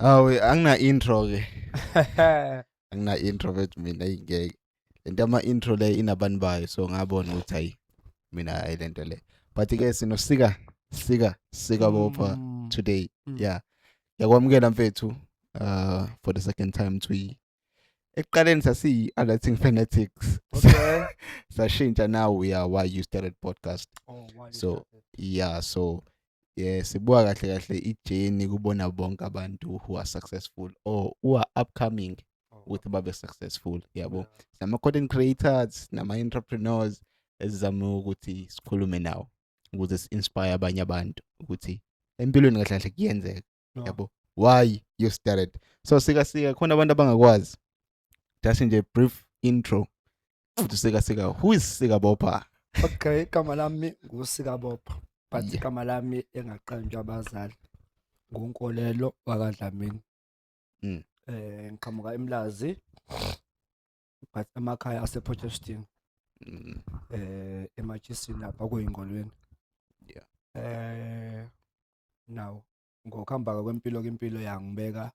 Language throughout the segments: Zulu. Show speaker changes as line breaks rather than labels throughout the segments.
Awu angina intro ke. Angina intro bethu mina ingeke. Lento ama-intro le inabantu bayo so ngabona ukuthi hayi mina hayi lento le. But ke sika bopha
Mm,
today.
mm.
Yeah. Yakwamukela mfethu for the second time ekuqaleni sasiyi-alerting fanatics.
Okay.
Sashintsha now we are why you started podcast.
Oh, why you
So
started?
yeah, sibuka kahle kahle ijeni kubona bonke abantu who are successful or who are upcoming
Oh,
ukuthi babe successful yabo.
yeah.
Nama-content creators nama-entrepreneurs esizame ukuthi sikhulume nawo ukuze si-inspire abanye abantu ukuthi empilweni kahle kahle kuyenzeka
No.
yabo. Why you started. So sika khona abantu abangakwazi just nje brief intro ukuthi sika who is Sika Bopha.
Okay, igama lami nguSikabopha. But
Yeah.
igama lami engaqanjwa abazali nguNkolelo wakwaDlamini.
Mm.
Ngiqhamuka eMlazi but emakhaya asePotchefstroom.
Mm.
Emajisini lapha kuyingolweni.
Yeah.
Now ngokuhamba kwempilo yangibeka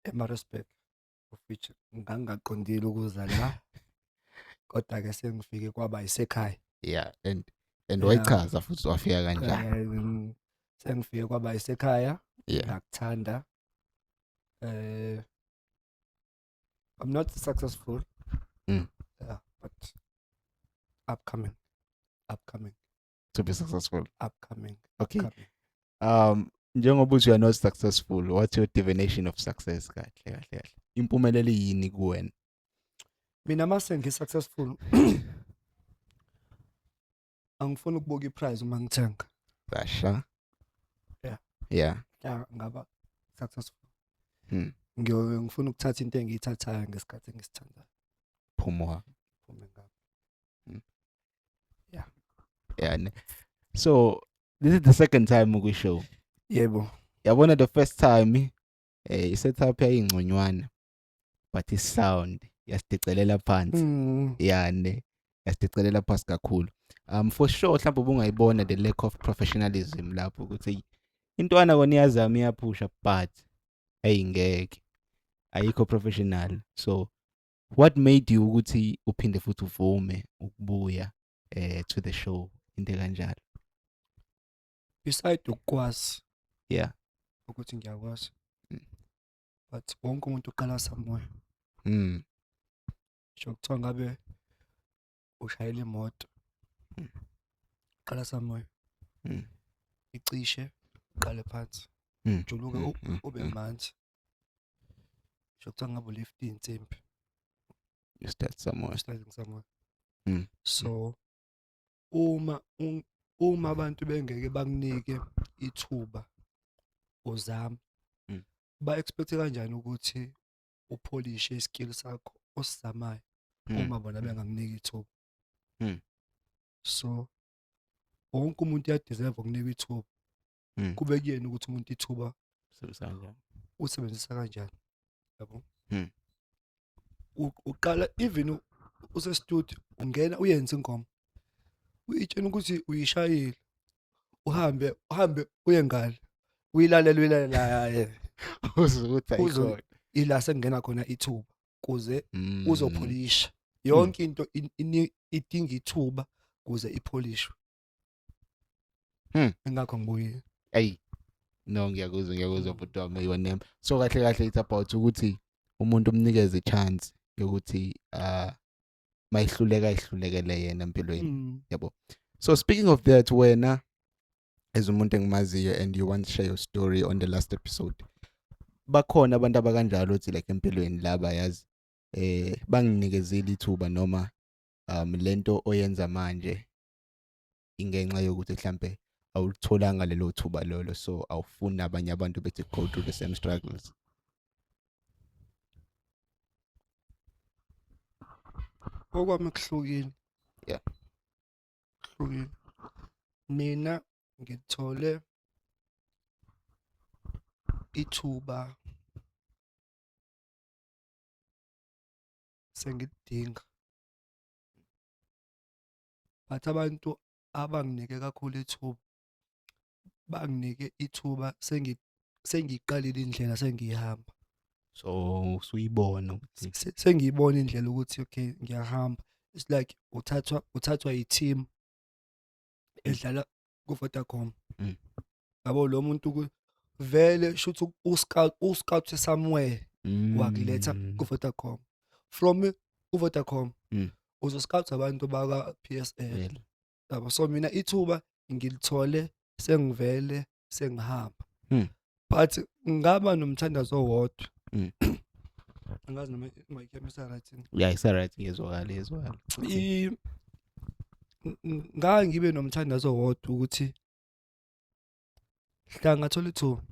eMaritzburg, of which ngangaqondile ukuza la. Kodwa ke sengifike kwaba isekhaya.
Yeah, and
Yeah.
wayichaza futhi wafika kanjani.
Sengifike kwaba isekhaya.
Yeah.
Ngakuthanda. I'm not successful.
Mm.
Yeah, but upcoming.
To be successful.
Upcoming.
Okay.
Upcoming.
Njengoba uthi you are not successful, what's your definition of success kahle? Impumelelo yini kuwena?
Mina mase ngi-successful angifuni ukubuka iprize uma ngithenga.
Basha.
Yeah.
Yeah.
Yeah, ngaba successful.
Ngifuna
ukuthatha into engiyithathayo ngesikhathi engisithandayo.
Phumo
ngapha.
Yeah. Yeah. So this is the second time ukushow.
Yebo.
Yabona the first time i-setup yayingconywana but i-sound yasidicelela phansi. Yeah ne. Yasidicelela phansi kakhulu. For sure mhlawumbe ubungayibona the lack of professionalism lapho ukuthi intwana kona iyazama iyaphusha but ayingeke. Ayikho professional. So what made you ukuthi uphinde futhi uvume ukubuya to the show into kanjalo?
Beside ukwazi.
Yeah.
Ukuthi ngiyakwazi. But wonke umuntu uqala somewhere. Shokuthiwa ngabe ushayela imoto. Qala somewhere. Icishe uqale phansi. Juluke ube manzi. Shokuthiwa ngabe ulift insimbi.
You start somewhere.
So uma abantu bengeke bakunike ithuba uzama ba expect kanjani ukuthi upolish iskill sakho osizamayo uma bona bengakuniki ithuba. So wonke umuntu uyadeserve ukunika ithuba. Kube kuyena ukuthi umuntu ithuba usebenzisa kanjani. Yabo. Uqala even use studio ungena uyenza ingoma. Uyitshena ukuthi uyishayile. Uhambe uye ngale. Uyilalela
Uzuthi ayikho.
Ila sengena khona ithuba kuze uzopholisha. Yonke into idinga ithuba kuze ipholishwe. Engakho ngibuye.
Hey. No ngiyakuzwa bhuti wami your name. So kahle it's about ukuthi umuntu umnikeze i-chance yokuthi mayihlulekele yena empilweni. Yabo. So speaking of that wena as umuntu engimaziyo and you want to share your story on the last episode. Bakhona abantu abakanjalo uthi like empilweni laba yazi banginikezile ithuba noma lento oyenza manje ingenxa yokuthi mhlambe awulitholanga lelo thuba lolo so awufuni abanye abantu bethi go through the same struggles.
Okwami kuhlukile.
Yeah.
Kuhlukile. Mina ngithole ithuba sengidinga. But abantu abanginike kakhulu ithuba banginike ithuba sengiyiqalile indlela sengiyihamba.
So usuyibona ukuthi
Sengiyibona indlela ukuthi okay ngiyahamba. It's like uthathwa i-team edlala ku-Vodacom. Yabo lo muntu vele shothi u-scout somewhere wakuletha ku-Vodacom. From u-Vodacom uzo-scout abantu baka PSL. Yabo so mina ithuba ngilithole sengivele sengihamba. But ngaba nomthandazo owodwa. Angazi noma ngiyikhemisa right.
Yeah, it's right ngezwakala.
Ngake ngibe nomthandazo owodwa ukuthi hla ngathola ithuba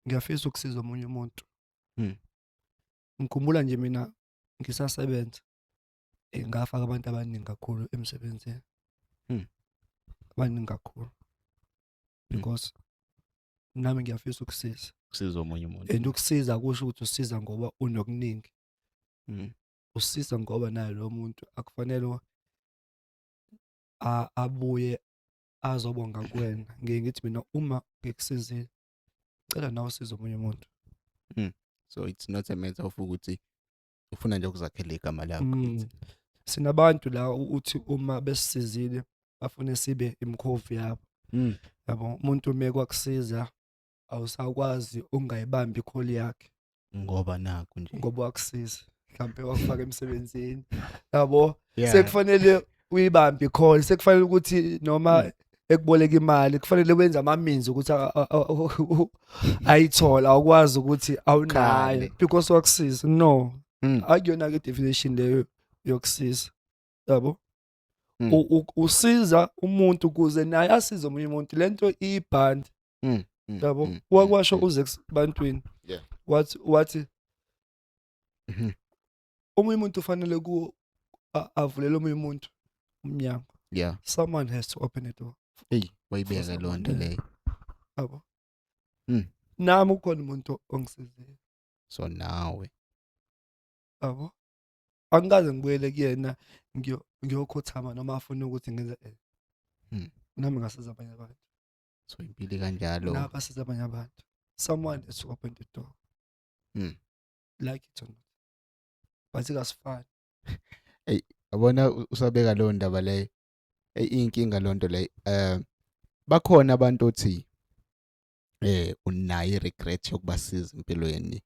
ngiyafisa ukusiza omunye umuntu. Ngikhumbula nje mina ngisasebenza ngafaka abantu abaningi kakhulu emsebenzini. Abaningi kakhulu. Because nami ngiyafisa ukusiza
omunye umuntu.
And ukusiza kusho ukuthi usiza ngoba unokuningi. Usiza ngoba naye lo muntu akufanele abuye azobonga kuwena. Ngithi mina uma ngikusizile cela nawe usize omunye umuntu.
So it's not a matter of ukuthi ufuna nje ukuzakhela igama lakho.
Sinabantu la uthi uma besizile bafune sibe imkhovu yabo. Yabo umuntu mekwakusiza awusakwazi ungayibambi ikholi yakhe
ngoba nakho nje
ngoba wakusiza mhlambe wakufaka emsebenzini. Yabo sekufanele uyibambe ikholi, sekufanele ukuthi noma ekuboleka imali kufanele wenze amaminzi ukuthi ayithola awukwazi ukuthi awunayo because wakusiza. No, akuyona ke definition leyo yokusiza. Yabo usiza umuntu ukuze naye asize omunye umuntu. Lento iband. Yabo wakwasho uze kubantwini wathi omunye umuntu ufanele ku avulele omunye umuntu umnyango. Someone has to open the door.
Wayibeka lo nto leyo.
Yabo nami ukhona umuntu ongisizile.
So nawe
yabo angikaze ngibuyele kuyena ngiyokhothama noma afuna ukuthi ngenze nami ngasiza abanye abantu.
So impilo kanjalo
Napa siza abanye abantu. Someone has to open the door. Like it or not. But asifani.
Hey, yabona usabeka lo ndaba leyo. Inkinga lonto le bakhona abantu othi unayi regret yokubasiza empilweni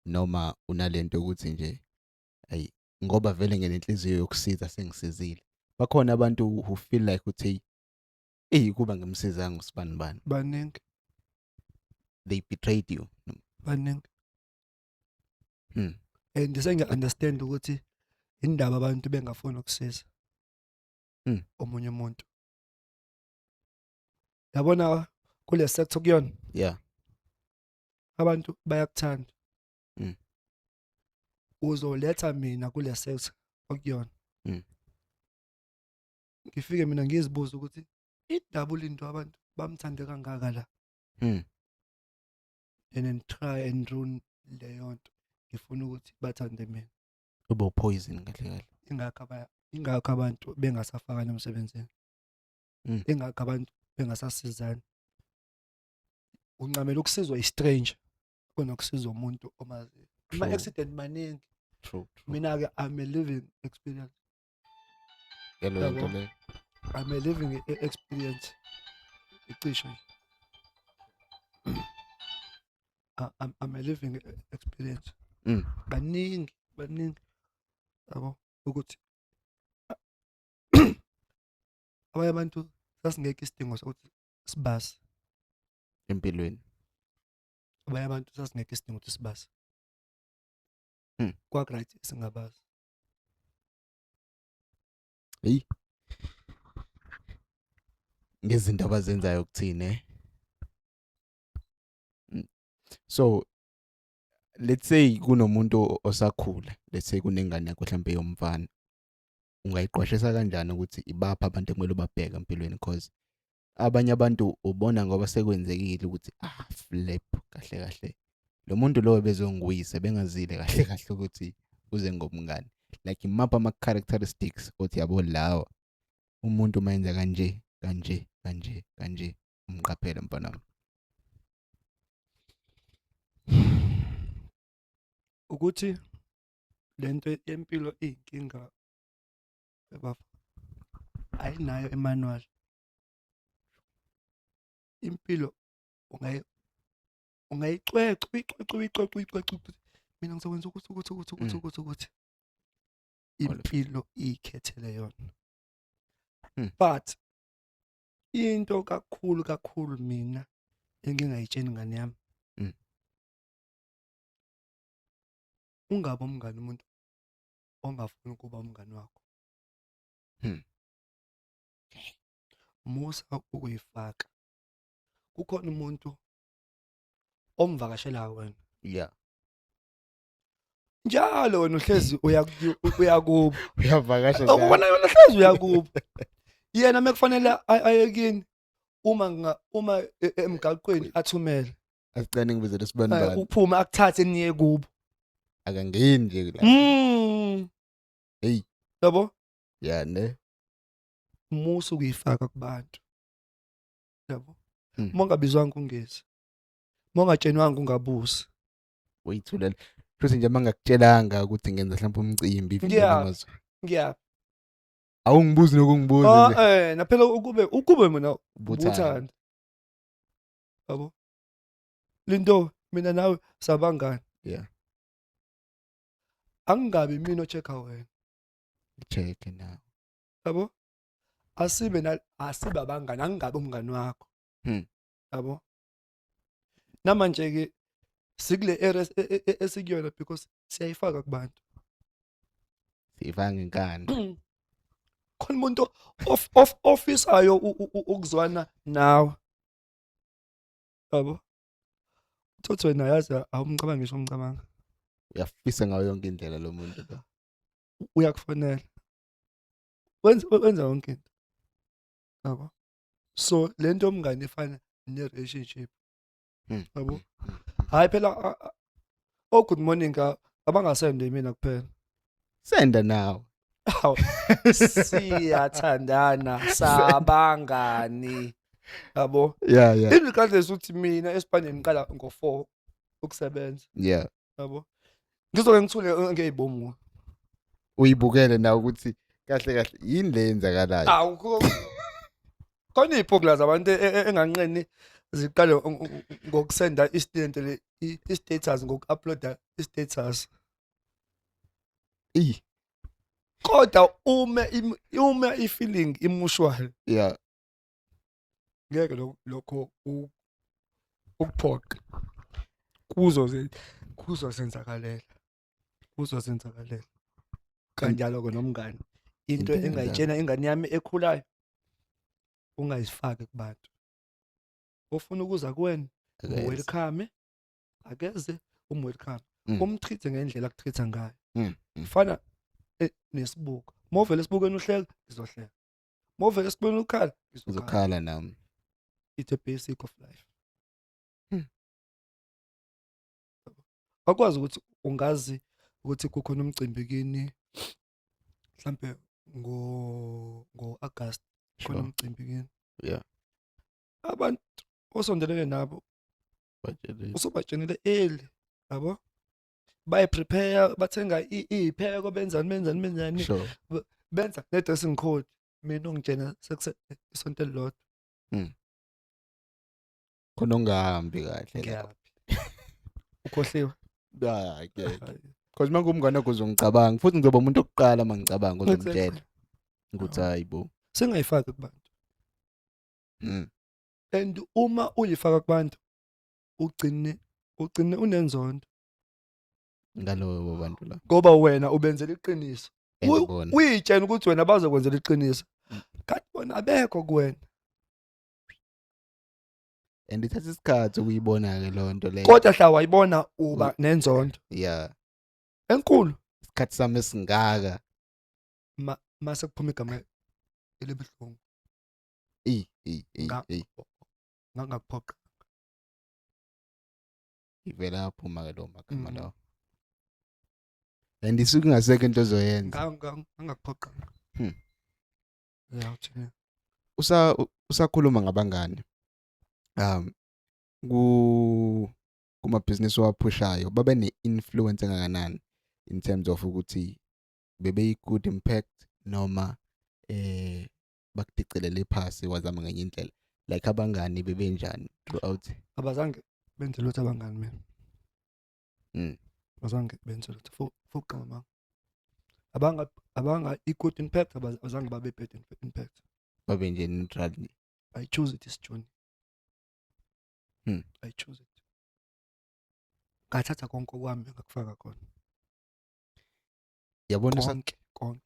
noma unalento ukuthi nje ay ngoba vele ngenhliziyo yokusiza sengisizile. Bakhona abantu who feel like uthi kuba ngimsizanga usibani bani.
Baningi.
They betrayed you.
Baningi. And sengiya understand ukuthi indaba abantu bengafuna ukusiza. Omunye umuntu. Yabona kule sector kuyona.
Yeah.
Abantu bayakuthanda. Uzoletha mina kule sector okuyona. Ngifike mina ngizibuza ukuthi idouble into abantu bamthande kangaka la. And then try and run leyo nto. Ngifuna ukuthi bathande mina.
Ube poison kahle kahle.
Ingakho abantu bengasafakana emsebenzini. Ingakho abantu bengasasizana. Uncamela ukusizwa i-stranger kunokusizwa umuntu omazi. Ama accident maningi.
True.
Mina ke I'm a living experience.
Yalo nto le.
I'm a living experience. Icisho nje. I'm a living experience. Baningi. Yabo ukuthi abanye abantu sasingeke isidingo sokuthi sibase
empilweni.
Abanye abantu sasingeke isidingo ukuthi sibase. Kwa right singabazi.
Hey. Ngezinto abazenzayo ukuthini So let's say kunomuntu osakhula, let's say kunengane yakho mhlambe yomfana. Ungayiqwashisa kanjani ukuthi ibapha abantu ekumele babheke empilweni because abanye abantu ubona ngoba sekwenzekile ukuthi flip kahle lo muntu lo bezonguyise bengazile kahle ukuthi uze ngomngane. Like imapha ama characteristics othi yabo lawa umuntu mayenza kanje umqaphela mfana.
ukuthi lento yempilo iyinkinga baba ayinayo emanual. Impilo ungayicwecwa mina ngizokwenza ukuthi impilo ikhethele yona. But into kakhulu mina engingayitshela ingane yami, ungabe umngane umuntu ongafuni ukuba umngane wakho. Musa ukuyifaka. Kukhona umuntu omvakashela wena.
Yeah.
Njalo wena uhlezi uyakubo.
Uyavakasha
njalo. Ubona yona uhlezi uyakubo. Yena mekufanele ayekini uma emgaqweni athumele.
Asicane ngibize lesibani.
Uphuma akuthathe niye kubo.
Akangeni nje la. Hey.
Yabo?
Yeah, ne.
Musa ukuyifaka kubantu. Yabo? Mongabizwanga ungezi. Mongatshenwanga ungabusi.
Uyithulela. Futhi nje mangakutshelanga ukuthi ngenza mhlawumbe umcimbi
ngiyaphi.
Awungibuzi nokungibuza.
Naphela ukube mina ubuthanda. Yabo? Linto mina nawe sabangani.
Yeah.
Angabe mina ochecka wena.
Check now.
Yabo? Asibe abangani, angabe umngani wakho. Yabo? Namanje ke sikule area esikuyona because siyayifaka kubantu.
Siyifanga inkani.
Khona umuntu ofisayo ukuzwana nawe. Yabo? Uthi wena yazi awumcabanga ngisho umcabanga.
Uyafisa ngayo yonke indlela lo muntu lo.
Uyakufanele. Wenza yonke into. Yabo? So lento omngane ifana ne relationship. Yabo? Hayi phela good morning abangasende mina kuphela.
Senda now.
Siyathandana sabangani. Yabo?
Yeah.
Regardless ukuthi mina eSpanish ngiqala ngo4 ukusebenza.
Yeah.
Yabo? Ngizoke ngithule ngeyibomu.
Uyibukele nawe ukuthi kahle yini le yenzakalayo.
Awukho. Khona iphogla zabantu enganqeni ziqale ngokusenda istudent le status ngokuuploada status. Kodwa uma ifeeling emotional.
Yeah.
Ngeke lokho ukuphoqa. Kuzozenzakalela. Kanjalo ke nomngane. Into engayitshena ingane yami ekhulayo ungayifaki kubantu. Ofuna ukuza kuwena, welcome. Akeze welcome. Umtreat ngendlela akutreatha ngayo. Fana nesibuko. Mawuvela esibukweni uhleka, ngizohleka. Mawuvela esibukweni ukhala,
ngizokhala nami.
It's a basic of life. Akwazi ukuthi ungazi ukuthi kukhona umcimbi kini mhlambe ngo-August khona umcimbi kini.
Yeah.
Abantu osondelene nabo usobatshenile early, yabo? Bayi-prepare, bathenga iyipheko benzani. Benza ne-dressing code. Mina ungitshena isonto elilodwa.
Khona ungahambi kahle.
Ngiyaphi? Ukhohliwe?
Hayi ke. Because manje umngane wakho uzongicabanga futhi ngizoba umuntu okuqala mangicabanga uzongitshela ukuthi hayibo
sengayifaki kubantu. And uma uyifaka kubantu ugcine unenzondo
ngalobo bantu la.
Ngoba wena ubenzela iqiniso. Uyitshena ukuthi wena bazokwenzela iqiniso. Kanti bona abekho kuwena.
And ithatha isikhathi ukuyibona ke lonto le.
Kodwa hla wayibona uba nenzondo.
Yeah.
Enkulu.
Isikhathi sami esingaka.
Mase kuphuma igama elibhlungu. Ngangaphoqa.
Ivela aphuma ke lo magama lawo. And isuke ngaseke into ozoyenza.
Ngangaphoqa. Yeah, uthini?
Usakhuluma ngabangani. kuma-business waphushayo babe ne-influence engakanani in terms of ukuthi bebe-good impact noma bakudicelele phasi wazama ngenye indlela like abangani bebenjani throughout
abazange benze lutho abangani mina abazange benze lutho futhi mama abanga i-good impact abazange babe bad impact
babe nje neutral
I choose it, Johnny. I choose it. Ngathatha konke kwami ngakufaka khona.
Yabona
konke.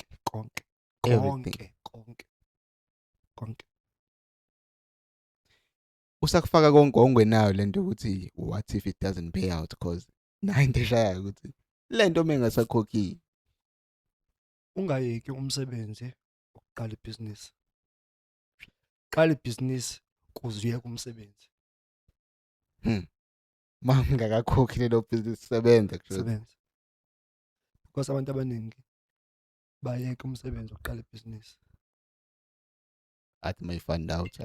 Usakufaka konke ongenayo lento ukuthi what if it doesn't pay out because into eshaya ukuthi lento mengasakhokhi
ungayeki umsebenzi ukuqala ibusiness. Qala ibusiness kuzuye kumsebenzi.
Mangakakhokhi lelo business sebenza
because abantu abaningi bayeka umsebenzi ukuqala ibusiness
athi may find out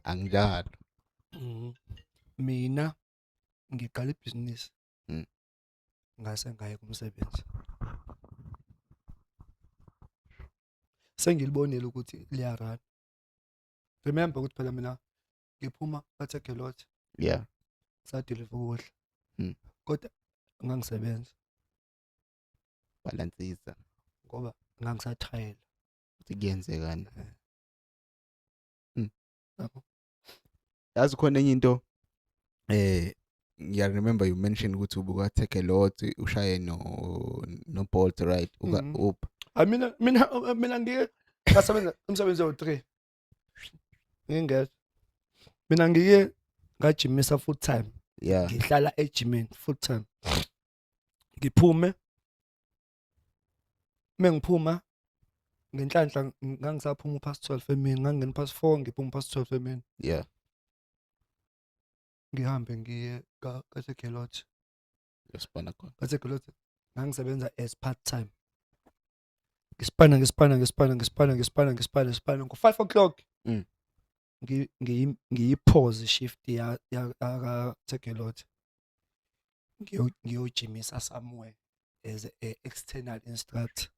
anginjalo
mina ngiqala ibusiness ngase ngayeka umsebenzi sengilibonile ukuthi liyarana. Remember ukuthi phela mina ngiphuma Take a Lot sadeliver ukudla kodwa ngangisebenza
balansisa
ngoba ngangisathayela
ukuthi kuyenzekani. Yazi khona enye into ngiya remember you mentioned ukuthi ubuka Take a Lot ushaye no Bolt right uka
mina ngike ngasebenza umsebenzi wo3 ngingeza mina ngike ngajimisa full time ngihlala ejimini full time ngiphume mengiphuma ngenhlanhla ngangisaphuma past 12 emini ngangena past 4 ngiphuma past 12 emini ngihambe ngiye Take a Lot
yosipana khona
Take a Lot ngangisebenza as part time ngispana ngo5 o'clock ngiyipause shift ya Take a Lot ngiyojimisa somewhere as a external instructor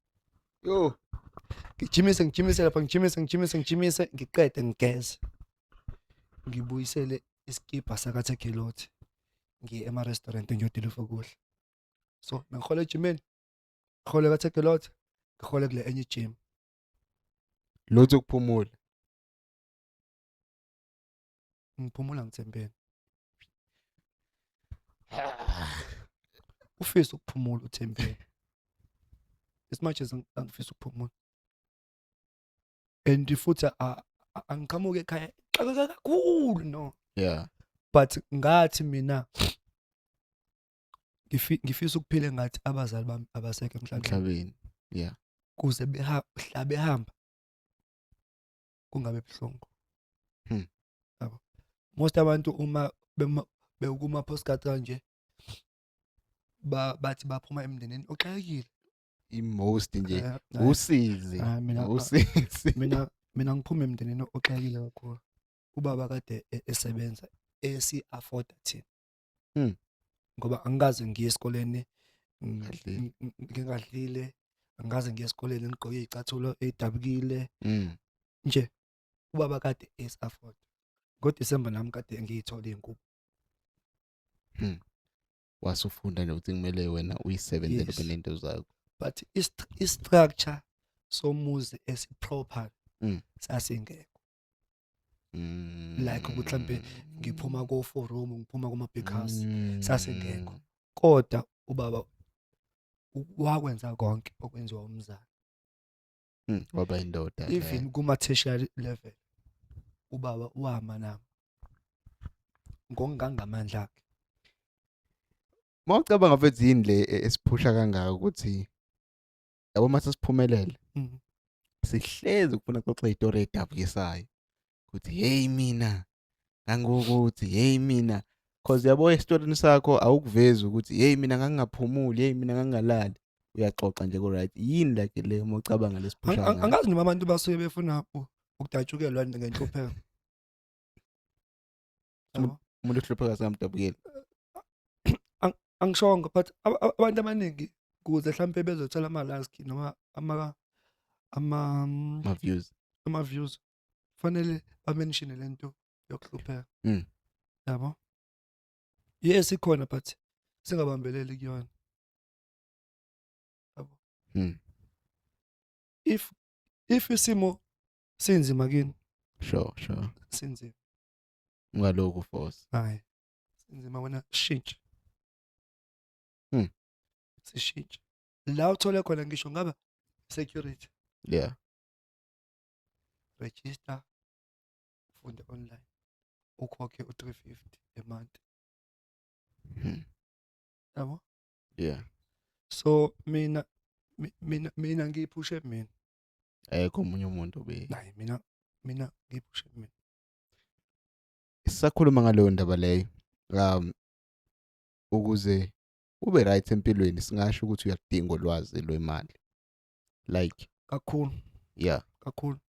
ngijimise lapha ngijimise ngiqede ngigeze ngibuyisele iskipa saka Take a Lot ngiye ema restaurant ngiyodeliver ukudla so ngihola ejimeni ngihola Take a Lot ngihola kule enye gym
lotho ukuphumula
ngiphumula ngithembeni ufisa ukuphumula uthembeni as much as angifisa ukuphumula and futhi angiqhamuke ekhaya xakeka kakhulu no but ngathi mina ngifisa ukuphila ngathi abazali bami abasekho emhlabeni kuze behamba kungabe buhlungu yabo most abantu uma bekuma postcard kanje bathi baphuma emndenini oxakekile
most nje usizi
mina ngiphuma emndenini oxakekile kakhulu ubaba kade esebenza esi afford thina ngoba angikaze ngiye esikoleni ngingadlile angikaze ngiye esikoleni ngiqoke izicathulo edabukile nje ubaba kade esi afford ngoDisemba nami kade ngiyithola inkukhu
wasufunda nje ukuthi kumele wena uyisebenzele benento zakho
but i-structure somuzi esi-proper sasingekho like ukuthi mhlambe ngiphuma ko4 room ngiphuma kuma big house sasingekho kodwa ubaba wakwenza konke okwenziwa umzali
waba indoda
even kuma tertiary level ubaba wama nami ngongangamandla akhe
mawucabanga mfethu yini le esiphusha kangaka ukuthi yabo mase siphumelele sihlezi ukufuna xoxa istory edabukisayo ukuthi hey mina ngangokuthi hey mina cause yabo esitorini sakho awukuvezi ukuthi hey mina ngangingaphumuli hey mina ngangalali uyaxoxa nje ko right yini like le mawucabanga lesiphusha
angazi noma abantu basuke befuna ukudatshukelwa ngenhlupheko
umuntu uhlupheka samdabukeli
angishongo but abantu abaningi kuze mhlambe bezothola ama-likes noma
My views.
ama-views fanele bamenshine lento yokuhlupheka yabo. Yes ikhona but singabambeleli kuyona yabo. If isimo sinzima kini
Sure.
sinzima
Ungalokhu force.
hayi sinzima wena shintsha sishintshe la uthole khona ngisho ngaba security
Yeah.
register ufunde online ukhokhe u350 a month yabo.
Yeah.
So mina ngiyiphushe mina
Ayikho umunye umuntu be.
hayi mina ngiyiphushe mina.
Sisakhuluma ngaleyo ndaba leyo. Ukuze ube right empilweni singasho ukuthi uyakudinga ulwazi lwemali. Like
Kakhulu
yeah.
kakhulu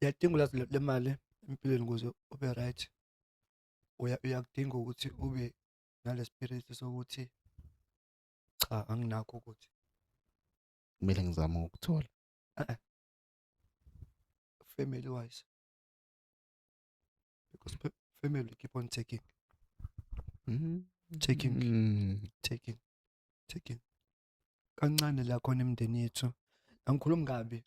uyadinga ulwazi lemali empilweni ukuze ube right. Uyakudinga ukuthi ube nale spirit sokuthi cha anginakho ukuthi
Kumele ngizame ukuthola.
Family wise because family keep on taking kancane la khona emndeni yethu angikhulumi kabi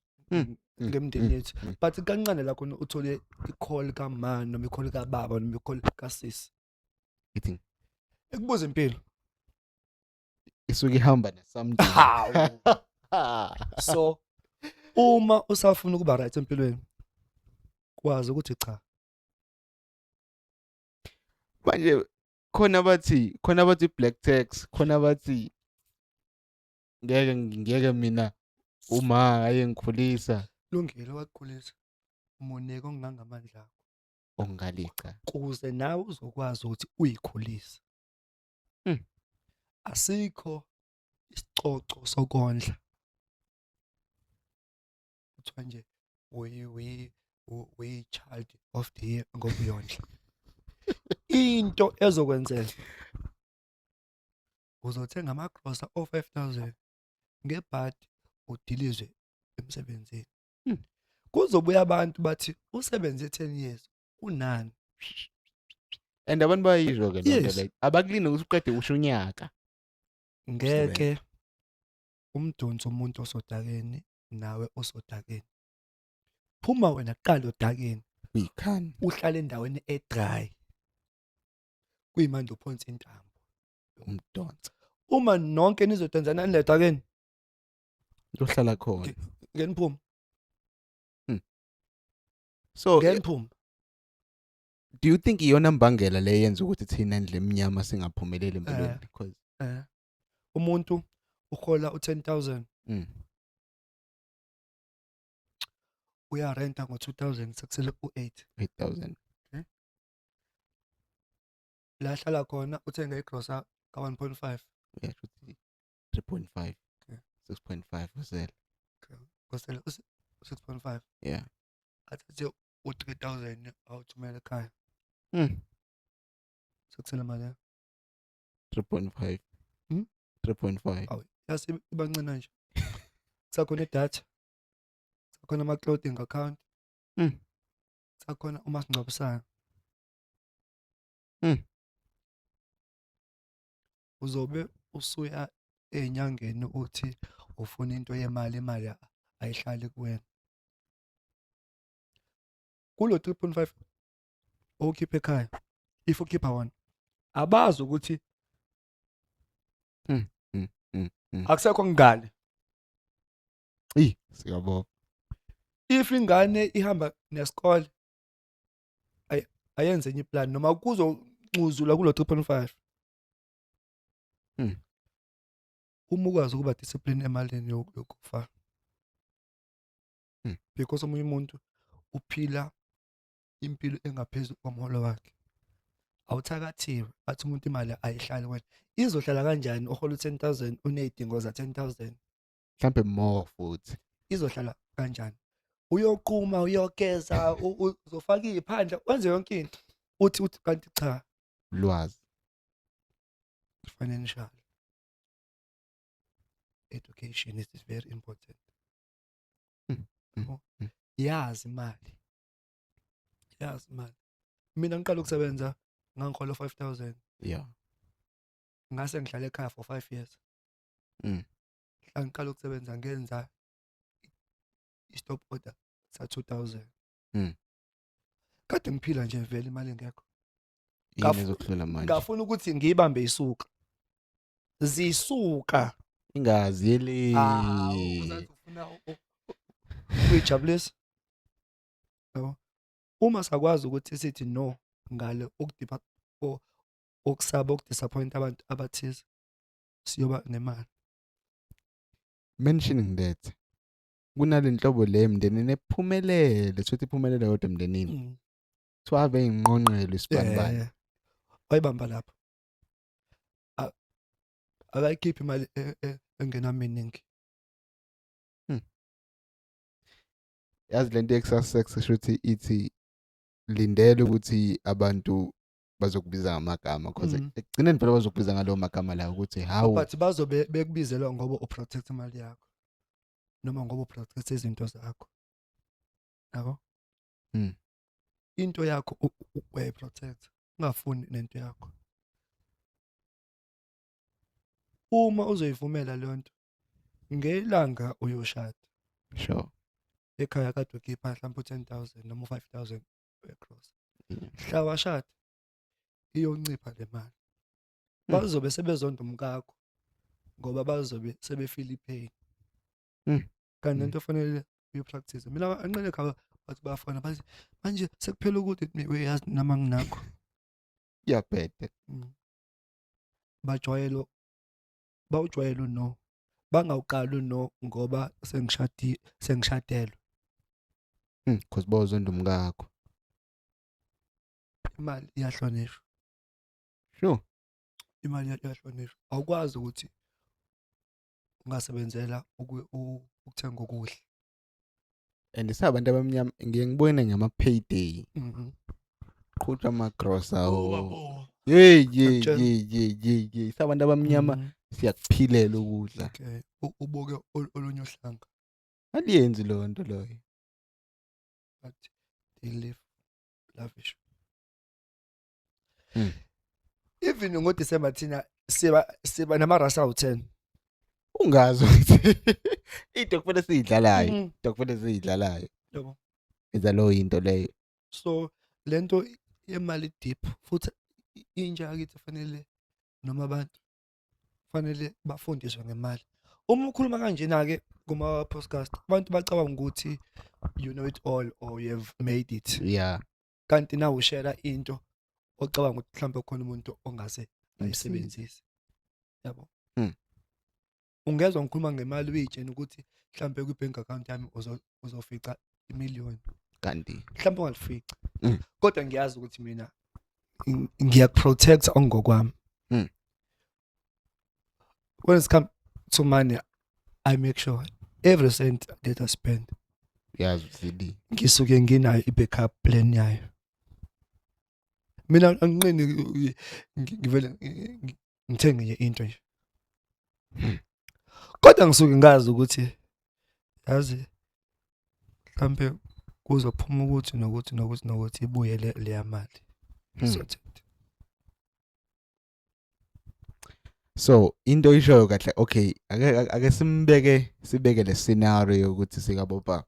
ngemndeni yethu but kancane la khona uthole i-call kamama noma i-call kababa noma i-call kasisi
Eating.
ekubuza impilo
Isuke ihamba something.
So uma usafuna ukuba right empilweni kwazi ukuthi cha
Manje khona bathi black tax, khona bathi ngeke mina uma ayengikhulisa
lungile wakukhulisa umoneke ongangamandla akho
ongalicha
kuze nawe uzokwazi ukuthi uyikhulise. Asikho isicoco sokondla kuthiwa nje we child of the year ngobuyondla. Into ezokwenzela uzothenga amagrosa o5000 ngebhadi udilizwe emsebenzini. Kuzobuya abantu bathi usebenze 10 years unani
and abantu bayizwa ke
Yes.
lonto like abakulini ukuthi uqede usho unyaka.
ngeke umdonso umuntu osodakeni nawe osodakeni. Phuma wena qala odakeni
Uyikhani.
uhlala endaweni edry kuyimanje uphonsa intambo
Umdonsa.
uma nonke nizodonsana niledakeni
Uhlala khona.
ngeniphuma
So
ngeniphuma
do you think iyona mbangela le yenza ukuthi thina ndle emnyama singaphumeleli empilweni because
umuntu uhola u10000 uyarenta ngo2000 sekusele u8
8,000
la hlala khona uthenga igrosa ka1.5
yeah 3.5
Okay.
6.5 usela
kosele 6.5
yeah
athathe u3000 awuthumela ekhaya sekusele mali
3.5 3.5
awu yasi ibancane nje sakhona idatha sakhona ama clothing account sakhona umasingcwabisana uzobe usuya enyangeni uthi ufuna into yemali imali ayihlali kuwena kulo 3.5 okhipha ekhaya if ukhipha one abazi ukuthi akusekho ngale
siyabona
if ingane ihamba nesikole ayenze enye plan noma kuzonxuzula kulo 3.5 uma ukwazi ukuba discipline emalini yokufa because omunye umuntu uphila impilo engaphezulu komholo wakhe awuthakathiwe athi umuntu imali ayihlali wena izohlala kanjani uhola u10000 unezidingo za10000
mhlambe more futhi
izohlala kanjani uyoqhuma uyogeza uzofaka iphandla wenze yonke into uthi kanti cha
lwazi
financial education is very important.
Mm, mm, mm.
Yazi imali. Mina ngiqala ukusebenza ngangihola 5,000.
Yeah.
Ngase ngihlala ekhaya for 5 years.
Mm.
La ngiqala ukusebenza ngenza i-stop order sa 2,000.
Mm.
Kade ngiphila nje vele imali engekho.
Yini ezokuhlola manje?
Ngafuna ukuthi ngiyibambe isuka. Zisuka.
Ingazi yeli.
Uzathi ufuna ukuyijabulisa. Yabo. Uma sakwazi ukuthi sithi no ngale okusaba ukudisappoint abantu abathize siyoba nemali.
Mentioning that. Kunale nhlobo le emndenini ephumelele, sothi iphumelele yodwa emndenini. So ave ingqonqelo isibanibani.
Wayibamba lapha. Akayikhiphi imali engena meaning.
Yazi lento exercise shothi ithi lindele ukuthi abantu bazokubiza ngamagama because ekugcineni phela bazokubiza ngalowo magama la ukuthi how
But bazobe bekubizela ngoba uprotect imali yakho noma ngoba uprotect izinto zakho. Yabo? Into yakho uyayiprotect, ungafuni nento yakho. Uma uzoyivumela le nto ngelanga uyoshada.
sure.
Ekhaya kade ukhipha mhlawumbe 10,000 noma 5,000 across. Mhla washada iyoncipha le mali. Bazobe sebezonda umkakho ngoba bazobe sebefeel ipain. Kanti lento fanele uyipractice. Mina anqele ekhaya bathi bafana bathi manje sekuphela ukuthi uyazi nama nginakho.
Iyabhede.
Bawujwayele no. Bangawuqali no ngoba sengishadelwe.
Because bawuzonda umkakho.
Imali iyahlonishwa.
Sure.
Imali iyahlonishwa. Awukwazi ukuthi ungasebenzela ukuthenga okuhle.
And isabantu abamnyama ngiye ngibone ngama payday. Qhutha ama grocer o. Hey isabantu abamnyama siyakuphilela ukudla.
Okay. Ubuke olunye uhlanga.
Aliyenzi lonto loyo.
But they live lavish. Even ngoDecember thina siba namarasa awu10.
Ungazi ukuthi into kufanele siyidlalayo, into kufanele siyidlalayo.
Yebo.
Iza lo into leyo.
So lento yemali deep futhi intsha yakithi fanele noma abantu fanele bafundiswe ngemali. Uma ukhuluma kanjena ke kuma podcast abantu bacabanga ukuthi you know it all or you have made it.
Yeah.
Kanti na ushare into ocabanga ukuthi mhlawumbe khona umuntu ongase ayisebenzise. Yabo. Ungezwe ngikhuluma ngemali uyitshena ukuthi mhlawumbe ku bank account yami uzofica imillion.
Kanti
Mhlawumbe ungalifica. Kodwa ngiyazi ukuthi mina ngiyaprotect ongokwami. When it comes to money, I make sure every cent that I spend.
yazi zidi.
Ngisuke nginayo i-backup plan yayo. Mina anginqeni ngivele ngithenge nje into nje. Kodwa ngisuke ngazi ukuthi yazi mhlambe kuzophuma ukuthi nokuthi ibuye le mali.
So into ishoyo kahle okay ake sibeke le scenario ukuthi sikabopha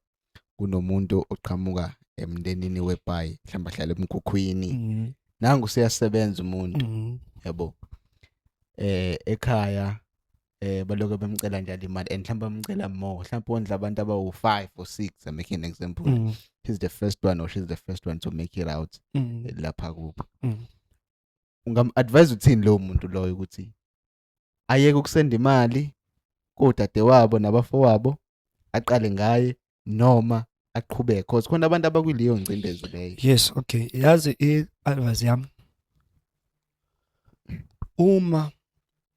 kunomuntu oqhamuka emndenini webhayi mhlawumbe ahlala emkhukhwini nangu siyasebenza umuntu yabo ekhaya baloke bemcela njalo imali and mhlawumbe bamcela more mhlawumbe wondla abantu abawu5 or 6 I'm making an example he's the first one or she's the first one to make it out lapha kubo ungam advise uthini lo muntu loyo ukuthi ayeke ukusenda imali kodade wabo nabafowabo aqale ngaye noma aqhubeke because khona abantu abakuliyo ngcindezi leyo.
Yes, okay. Yazi i-advice yami uma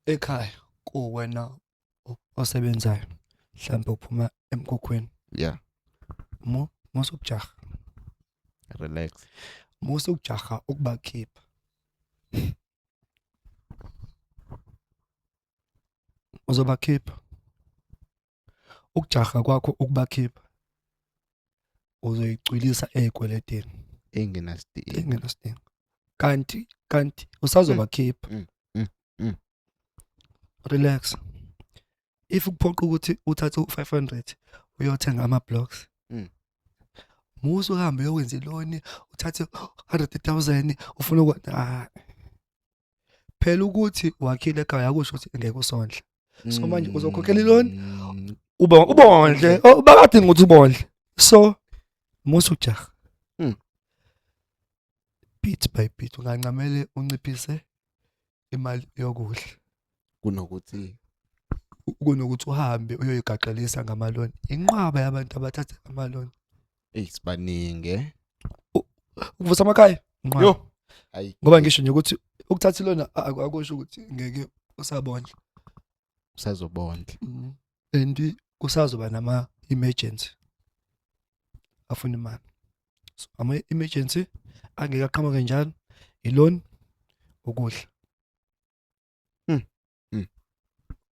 ekhaya kuwena osebenzayo mhlawumbe uphuma emkhukhweni.
Yeah.
Musukujaha.
Relax.
Musukujaha ukubakhipha. Uzobakhipha ukujaha kwakho ukubakhipha uzoyicwilisa ey'kweletini
engenasidingo.
engenasidingo. Kanti usazobakhipha. Relax. If kuphoqa ukuthi uthathe u500 uyothenga ama-blocks. Musu uhambe uyokwenza iloni uthathe 100,000 ufuna ukwenza phela ukuthi wakhile ekhaya akusho ukuthi ngeke usondle. So manje uzokhokhela iloni ubondle ubakade ukuthi ubondle. So musu ujaha. Bit by bit ungancamele unciphise imali yokudla
kunokuthi
uhambe uyoyigaxelisa ngamaloni. Inqwaba yabantu abathatha amaloni.
Sibaningi.
Uvusa amakhaya?
Yo. Hayi.
Ngoba ngisho nje ukuthi ukuthatha ilona akusho ukuthi ngeke usabondla.
Usazobondla.
And kusazoba nama emergency. Afuna imali. So ama emergency angeke aqhamuke njalo iloni ukudla.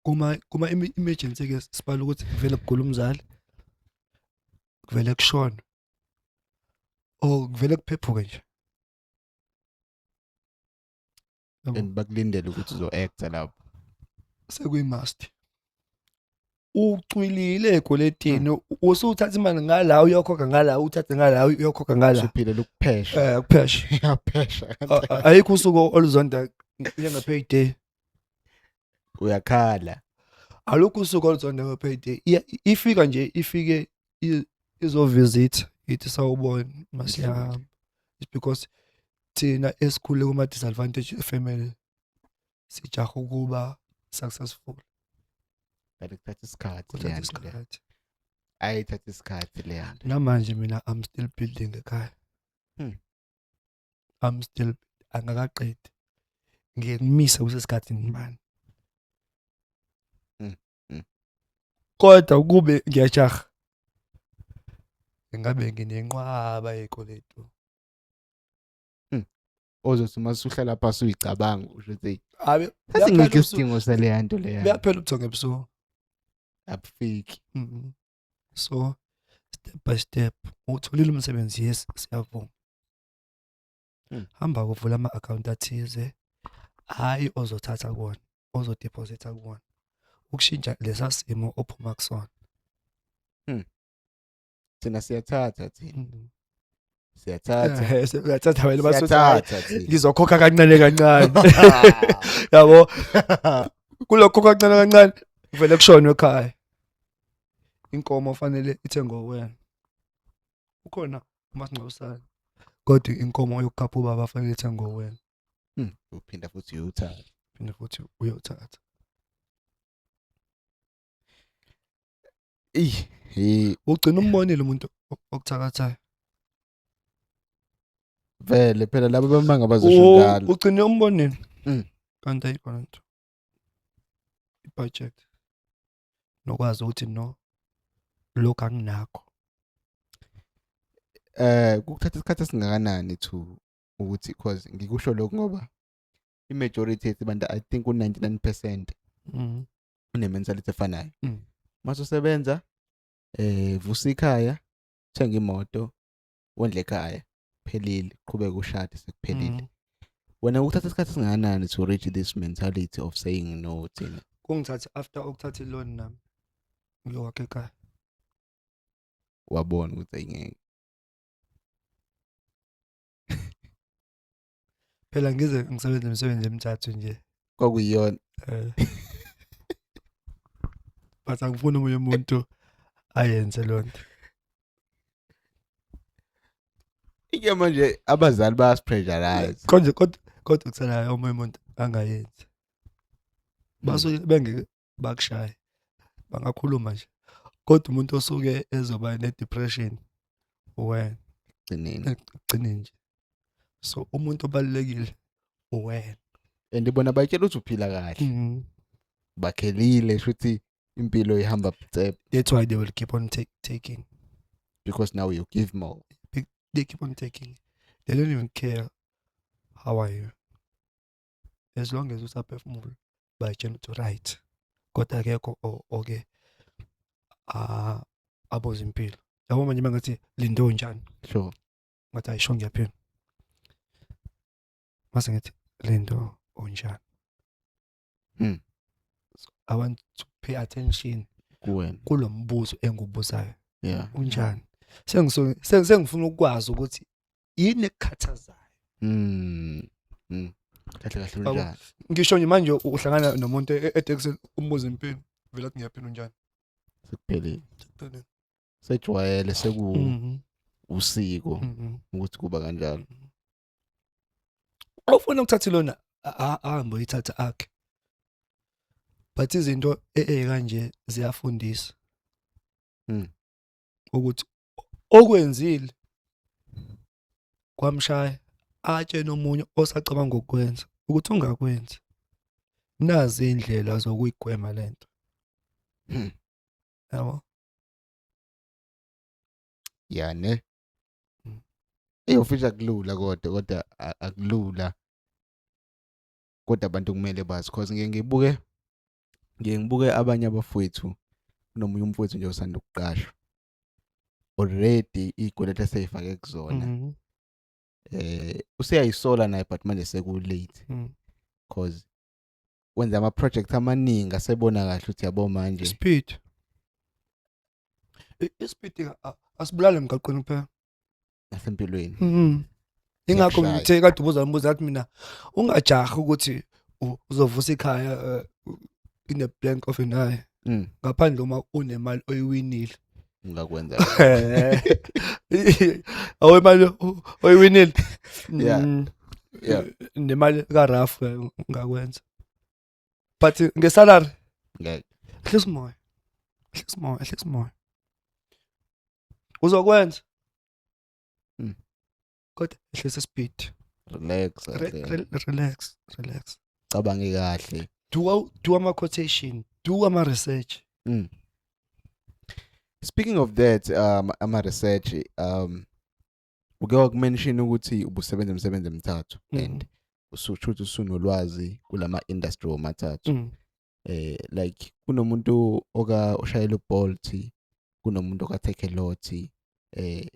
Kuma emergency ke sibala ukuthi kuvele kugula umzali kuvele kushona kuvele kuphephuke nje.
And bakulindele ukuthi uzo-acta lapho.
Sekuyimust. Ucwilile ekweletini usuthatha imali ngala uyokhokha ngala uthathe ngala uyokhokha ngala.
Usuphilela ukuphesha.
Kuphesha.
Yaphesha.
Ayikho usuku oluzonda njenge-payday.
Uyakhala.
Alukho usuku oluzonda nge-payday. Ifika nje ifike izovisit ithi sawubona masiyahamba. It's because thina esikhule kuma disadvantage family sijaha ukuba successful.
Kanti kuthatha isikhathi le nto. Ayithatha isikhathi le nto.
Namanje mina I'm still building ekhaya. I'm still angakaqedi. Ngiyemisa kusesikhathini manje. Kodwa kube ngiyajaha. Ngabe nginenqwaba yekoletu.
Ozothi masuhlala phansi uyicabanga usho ukuthi
singeke
isidingo sale nto le.
Kuyaphela ubuthongo ebusuku.
Abufiki.
So step by step utholile umsebenzi yes siyavuma. Hamba kuvula ama-account athize hayi ozothatha kuwona ozodeposita kuwona ukushintsha lesa simo ophuma kusona.
Thina siyathatha thina.
Siyathatha wena
basuthatha
ngizokhokha kancane kancane. Yabo kulokhokha kancane kancane uvele kushona ekhaya. Inkomo fanele ithengwe wena. Ukhona umasingcwabisane. Kodwa inkomo yokukhapha ubaba fanele ithengwe wena.
Uphinda futhi uyothatha.
Uphinda futhi uyothatha. Ugcina umbonile umuntu okuthakathayo.
Vele phela labo bamanga bazosho njalo.
Ugcina umbonile. Kanti ayikho lento. I-budget. Nokwazi ukuthi no lokho anginakho.
Kukuthatha isikhathi esingakanani to ukuthi because ngikusho lokho ngoba i-majority yabantu I think u99% une-mentality efanayo. Mase usebenza vusa ikhaya, thenga imoto, wondle ekhaya, phelile, qhubeka ushade sekuphelile. Wena ukuthatha isikhathi esingakanani to reach this mentality of saying no thina?
Kungithatha after ukuthatha i-loan nami ngiyowakha ekhaya.
Wabona ukuthi ayingeke.
Phela ngize ngisebenze imisebenzi emithathu nje.
Kwakuyiyona.
But angifuni omunye umuntu ayenze lonto.
Ike manje abazali bayasipressurize.
Kodwa kusalayo omunye umuntu angayenzi. Basuke bengeke bakushaye. Bangakhuluma nje. Kodwa umuntu osuke ezoba ne-depression wena. Gcine nje. So umuntu obalekile wena.
Andibona bayitshela ukuthi uphila kahle. Bakhelile futhi impilo ihamba step.
That's why they will keep on taking.
Because now you give more.
They keep on taking. They don't even care how are you. As long as usaphefumula bayitshela ukuthi right. Kodwa akekho okay. aboza impilo. Yabo manje mangathi lindo njani
Sure.
ngathi ayisho ngiyaphila. Mase ngithi lindo onjani.
Hmm.
I want to pay attention
Kuwena.
kulombuzo engubuzayo.
Yeah.
Unjani? Sengifuna ukwazi ukuthi yini ekukhathazayo.
Kahle unjani?
Ngisho nje manje uhlangana nomuntu eTexas umbuza impilo vele athi ngiyaphila unjani.
Sekuphelile. Sejwayele usiko
Mhm.
ukuthi kuba kanjalo.
Awufuna ukuthatha lona ahambe uyithatha akhe. But izinto kanje ziyafundisa. Ukuthi okwenzile kwamshaya atshena omunye osacabanga ukwenza ukuthi ungakwenzi. Nazi indlela zokuyigwema lento. Yabo.
Yani eyofisha kulula kodwa akulula. Kodwa abantu kumele bazi because ngeke ngibuke abanye abafowethu nomunye umfowethu nje osanda ukuqashwa. Already igoleta seyifake kuzona. Useyayisola naye but manje seku late because wenza ama project amaningi asebona kahle ukuthi yabo manje
Speed. Ispeed asibulala emgaqweni kuphela.
Nasempilweni.
Ingakho ngithe kade ubuza athi mina ungajahi ukuthi uzovusa ikhaya in a blink of an eye. Ngaphandle uma unemali oyiwinile.
Ngakwenza.
Awemali oyiwinile.
Yeah.
Nemali ka Raf ngakwenza. But ngesalary
ngeke.
Hlisa moya. Uzokwenza. Kodwa hlisa speed. Relax.
Cabange kahle.
Do ama quotation, do ama research.
Speaking of that, ama research, uke wakumention ukuthi ubusebenza imisebenzi emithathu and usho usunolwazi kulama industry womathathu. Like kunomuntu oshayela uBolt, kunomuntu okatake lot,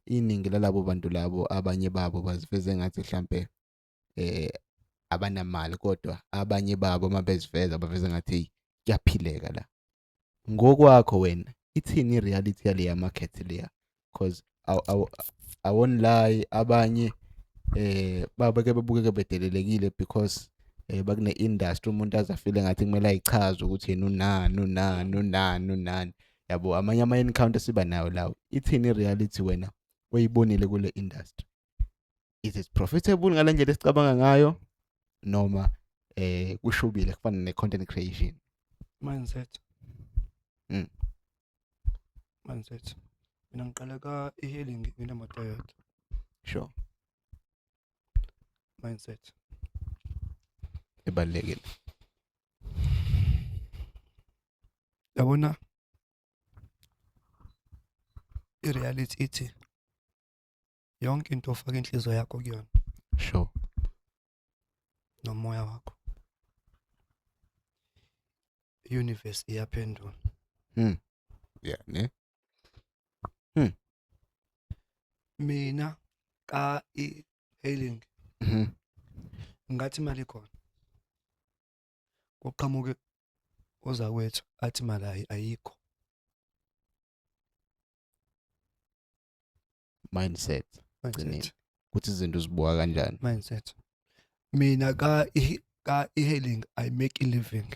iningi lalabo bantu labo abanye babo baziveze ngathi mhlambe abanamali kodwa abanye babo mabeziveza baveze ngathi kuyaphileka la. Ngokwakho wena ithini reality yale ya market leya because I won't lie abanye babeke bebukeke bedelelekile because bakune industry umuntu azafile ngathi kumele ayichaze ukuthi yena unani yabo amanye ama encounter siba nayo lawo. Ithini reality wena oyibonile kule industry? Is it profitable ngalendlela esicabanga ngayo noma kushubile kufana ne content creation?
Mindset. Mina ngiqala ka e-hailing ngemoto yodwa.
Sure.
Mindset.
Ebalekile.
Yabona i-reality ithi yonke into ofaka inhliziyo yakho kuyona.
Sure.
Nomoya wakho. Universe iyaphendula.
Yeah, ne?
Mina ka e-hailing ngathi imali ikhona. Kuqhamuke ozakwethu athi imali ayikho.
Mindset. Ukuthi izinto zibuka kanjani?
Mindset. Mina ka e-hailing I make a living.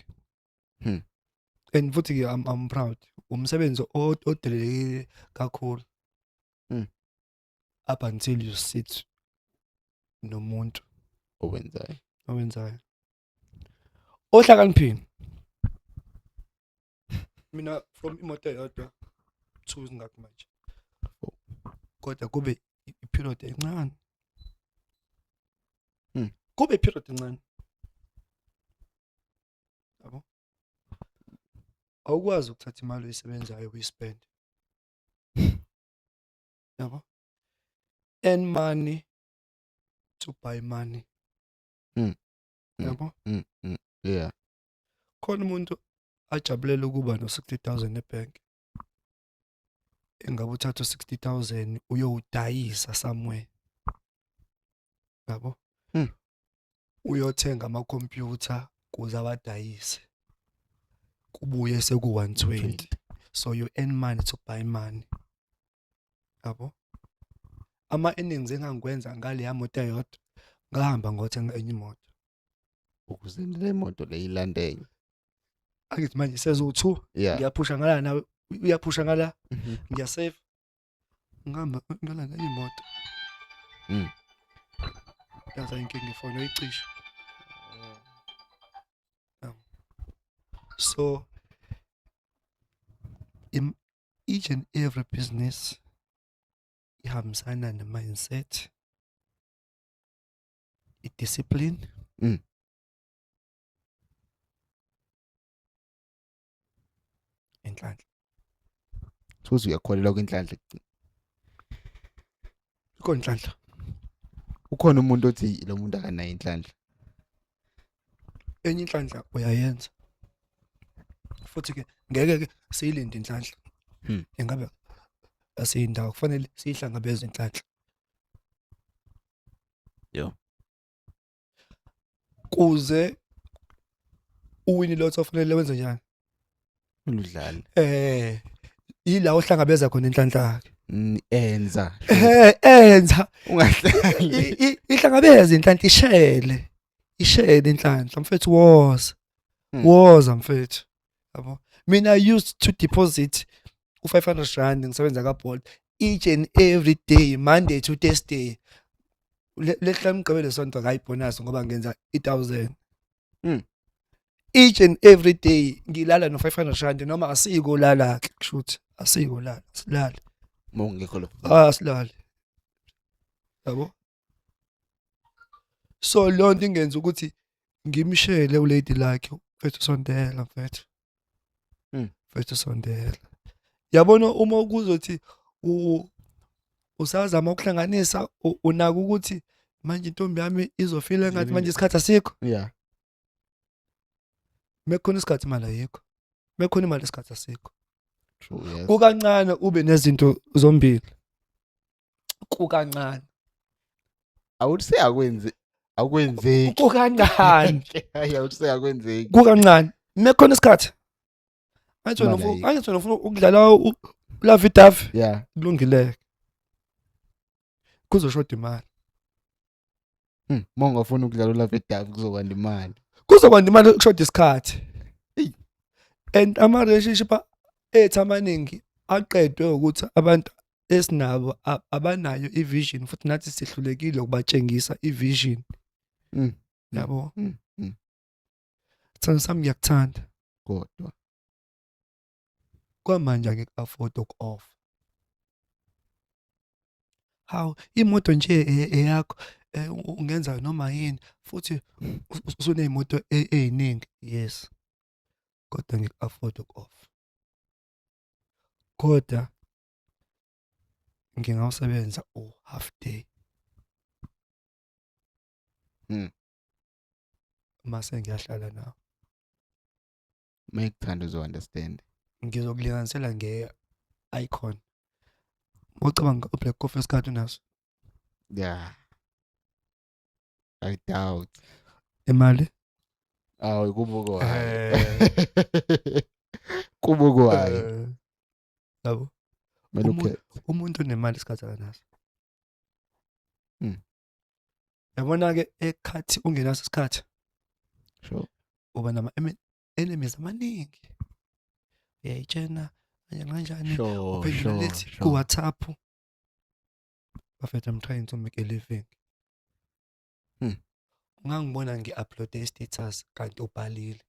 And futhi I'm proud. Umsebenzi odelelekile kakhulu. Up until you sit nomuntu owenzayo. Ohlakaniphini. Mina from imoto yodwa 2 ngakho manje. Kodwa kube iperiod encane. Kube iperiod encane. Yabo. Awukwazi ukuthatha imali oyisebenzayo uyispend. Yabo. Earn money to buy money. Yabo.
Yeah.
Khona umuntu ajabulela ukuba no 60,000 ebank. engabe uthatha 60,000 uyowudayisa somewhere yabo uyothenga ama-computer kuze abadayise kubuye seku 120 so you earn money to buy money yabo ama-earnings engangikwenza ngale moto eyodwa ngahamba ngothenga enye imoto
ukuze le moto le ilandeke
akithi manje sezu2
yeah
ngiyaphusha ngala nawe uyaphusha ngala ngiyasave ngihamba ngala nenye imoto yaza inkinga ifoni oyicisha so in each and every business ihambisana ne-mindset i-discipline inhlanhla
futhi uyakholelwa kwinhlanhla
ikho inhlanhla
ukhona umuntu othi lo muntu akanayo inhlanhla
enye inhlanhla uyayenza futhi ke ngeke ke siyilinde inhlanhla engabe asiyindawo kufanele siyihlangabeze inhlanhla
yo
kuze uwini lotho kufanele wenze njani
uludlala
ila ohlangabeza khona inhlanhla
enza
enza
ungahlali
ihlangabeza inhlanhla ishele inhlanhla mfethu woza mfethu yabo mina I used to deposit u500 ngisebenza ka Bolt each and every day Monday to Thursday lehla ngigqibele sonto hayi bonus ngoba ngenza 1000 each and every day ngilala no500 noma asiko lala ke kushuthi asiko lala silala
mongekho lo
silala yabo so lonto ingenza ukuthi ngimshele ulady lakhe mfethu sondela mfethu mfethu sondela yabona uma kuzothi usazama ukuhlanganisa unaka ukuthi manje intombi yami izofila engathi manje isikhathi asikho
yeah
mekhona isikhathi imali ayikho mekhona imali isikhathi asikho
true yes
kukancane ube nezinto zombili kukancane
awuthi akwenzeki
kukancane
awuthi akwenzeki
kukancane mekhona isikhathi manje ufuna ukudlala la Vidav
yeah
kulungile kuzoshoda imali
mongafuna ukudlala la Vidav kuzokwanda imali
kuzokwanda imali kushoda isikhathi and ama relationship amaningi aqedwe ukuthi abantu esinabo abanayo ivision futhi nathi sihlulekile ukubatshengisa ivision yabo thina sami ngiyakuthanda
kodwa
kwamanje ngeke afford off how imoto nje eyakho ungenza noma yini futhi usuneyimoto eziningi yes kodwa ngeke afford off kodwa ngingawusebenza half day mase ngiyahlala nawo
make thanda uzo understand
ngizokulinganisela nge-icon ngocabanga ublack coffee esikhathi unaso
yeah I doubt
imali
kubuko hayi kubuko hayi
yabo umuntu onemali isikhathi akanaso yabona ke ekhathi ungenaso isikhathi
sure
uba nama enemies amaningi uyayitshena kanjani uphendula lethi ku WhatsApp bafethu I'm trying to make a living ungangibona ngi-upload i-status kanti ubhalile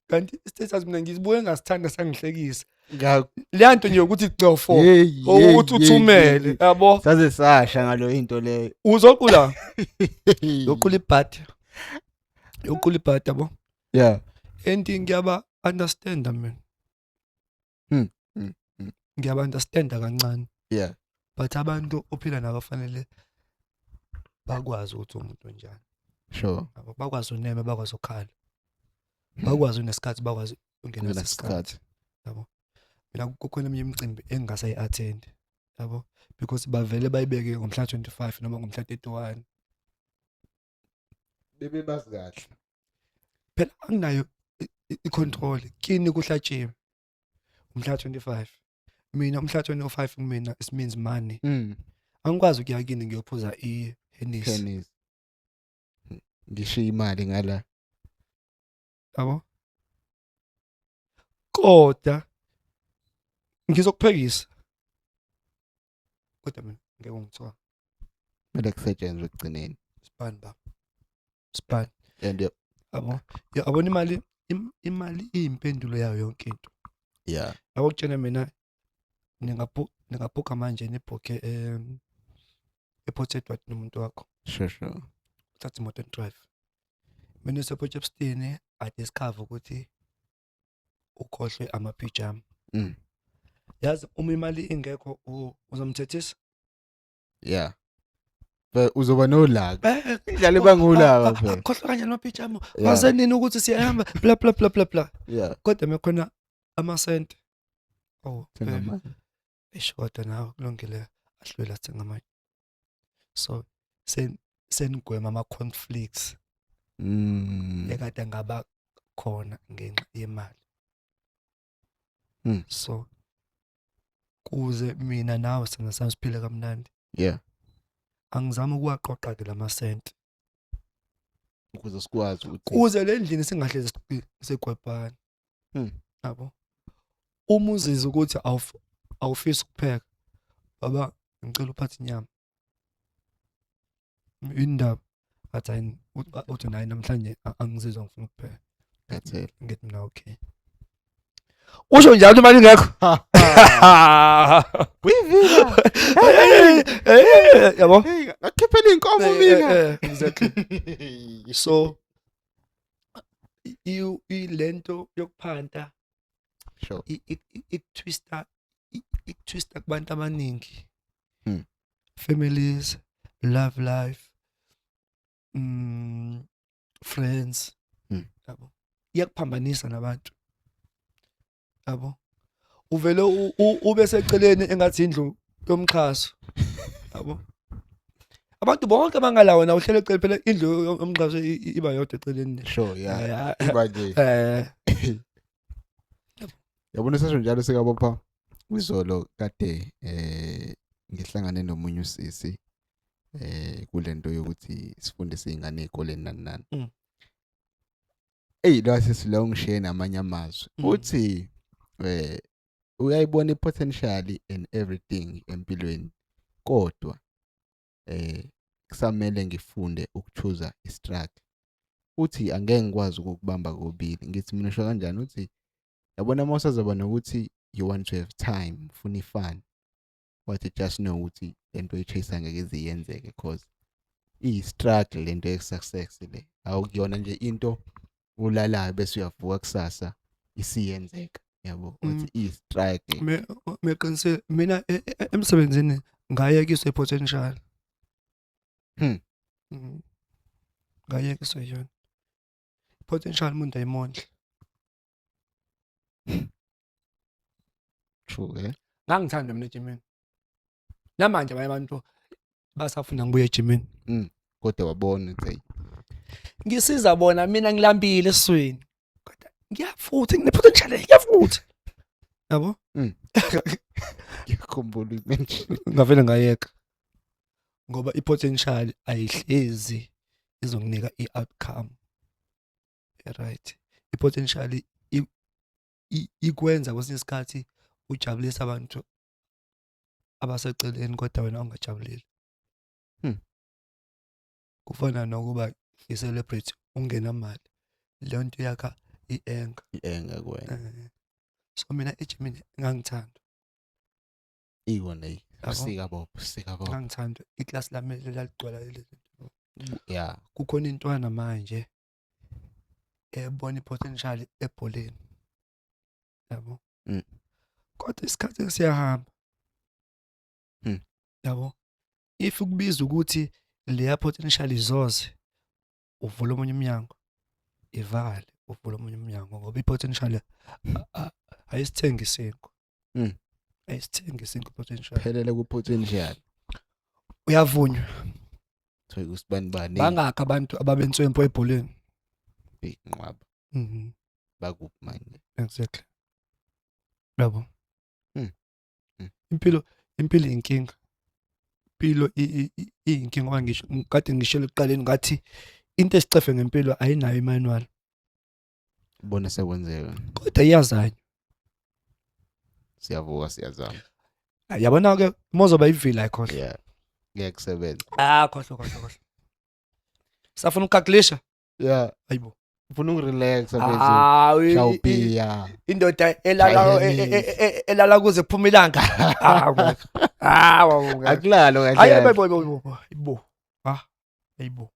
kanti i-status mina ngizibuye ngasithanda sangihlekisa leya nto nje ukuthi cofo ukuthi uthumele yabo
saze sasha ngalo into leyo
uzoqula yoqula ibhadi yabo
yeah
and ngiyaba understand mina ngiyaba understand kancane
yeah
but abantu ophila nabo fanele bakwazi ukuthi umuntu njani
sure
bakwazi uneme bakwazi ukhala bakwazi unesikhathi bakwazi ungena isikhathi yabo mina kukhona eminye imicimbi engingasayi-attend yabo, because bavele bayibeke ngomhla 25 noma ngomhla 31.
bebe bazi kahle
Phela anginayo i-control kini kuhlatshiwe umhla 25. Mina umhla 25 kumina it means money. Angikwazi ukuya kini ngiyophuza i-Hennessy
tennis ngishiya imali ngala
yabo. Kodwa ngizokuphekisa. Kodwa mina ngeke ngithiwa
mele kusetshenzwe ekugcineni
span ba. Span.
and
Yabo. Yabona imali iyimpendulo yayo yonke into.
yeah
Yabo kutshena mina ningabhuka manje nibhuke ePort Edward nomuntu wakho.
sure
Uthatha imoto and drive. Mina sePotchefstroom adiscover ukuthi ukhohlwe amapijama. Yazi uma imali ingekho uzomthethisa?
yeah uzoba nolaka indlala ebangulaka phela
Khohlwa kanje amapijama. Waze nini ukuthi siyahamba bla bla bla bla bla.
yeah
Kodwa mekhona amasenti. Oh,
ngama
eshoda nawe kulungile ahlwela thenga manje. So senigwema ama-conflicts ekade ngaba khona ngenxa yemali. So kuze mina nawe singasami siphile kamnandi,
yeah
angizami ukuwaqoqa-ke lamasenti
ukuze sikwazi ukuthi
kuze le ndlini singahlezi segwebhana. Yabo, uma uzizwa ukuthi awufisi ukupheka, baba ngicela uphathe inyama. Indaba athi hayi uthi nayi namhlanje angizizwa ngifuna ukupheka.
kathela
Ngithi mina okay. Usho njalo imali ingekho.
uyivila
Yabo,
akhiphela inkomo mina
exactly. So ilento yokuphanta
sure
ik-twista kubantu abaningi. Families, love life, friends. Yabo, iyakuphambanisa nabantu. Yabo, uvele ube seceleni engathi indlu yomxhaso. Yabo, abantu bonke abangalawo na uhlele eceleni phela indlu yomxhaso iba yodwa eceleni.
sure yeah iba nje yabona sasho njalo sekabopha izolo kade ngihlangane nomunye usisi kulento yokuthi sifundise izingane ezikoleni nani la sisilo ngishiye namanye amazwi uthi uyayibona ipotential in everything empilweni kodwa kusamele ngifunde ukuchoose istruggle. Uthi angeke ngikwazi ukubamba kobili. Ngithi mina usho kanjani uthi yabona mawusazoba nokuthi you want to have time ufuna ifun wathi just know ukuthi lento oyichase ngeke iziyenzeke because struggle lento ye-success le awukuyona nje into ulalayo bese uyavuka kusasa isiyenzeka yabo uthi struggle
meqinise mina emsebenzini ngayekiswa ipotential. Ngayekiswa yona potential umuntu ayimondla.
true
Ngangithanda mina ejimini namanje abanye abantu basafuna ngibuye ejimini
kodwa wabona ukuthi
ngisiza bona mina ngilambile esweni kodwa ngiyafutha ngine-potential ngiyafutha. Yabo,
ngikhumbula imention
ngavele ngayeka ngoba i-potential ayihlezi izokunika i-outcome right. I-potential ikwenza kwesinye isikhathi ujabulisa abantu abaseceleni kodwa wena ungajabulile. Kufana nokuba i-celebrity ungenamali leyo nto yakha i-anger
kuwena
so mina ejimini ngangithanda
iwona sika bob
ngangithanda iklasi lami laligcwala lezi zinto.
yeah
Kukhona intwana manje ebona i-potential ebholeni. Yabo, kodwa isikhathi siyahamba. Yabo, if kubiza ukuthi leya potential izoze uvula omunye umnyango ivale uvula omunye umnyango ngoba i-potential ayisithengi isenko. ayisithengi single potential
phelele ku potential
uyavunywa
so usibani
bangaka abantu ababenswempo ebholeni
inqwaba bakuphi manje
exactly yabo impilo inkinga impilo iyinkinga ngisho kade ngishelo ekuqaleni ngathi into esicefe ngempilo ayinayo imanual
ubona sekwenzeka
kodwa iyazanya
siyavuka siyazama
yabona ke mozoba ivila ayikhohle
yeah ngekusebenza
khohle safuna ukalkulisha
yeah
ayibo
ufuna ukurelax abese shawupiya
indoda elala kuze kuphuma ilanga
akulalo kahle
ayibo ayibo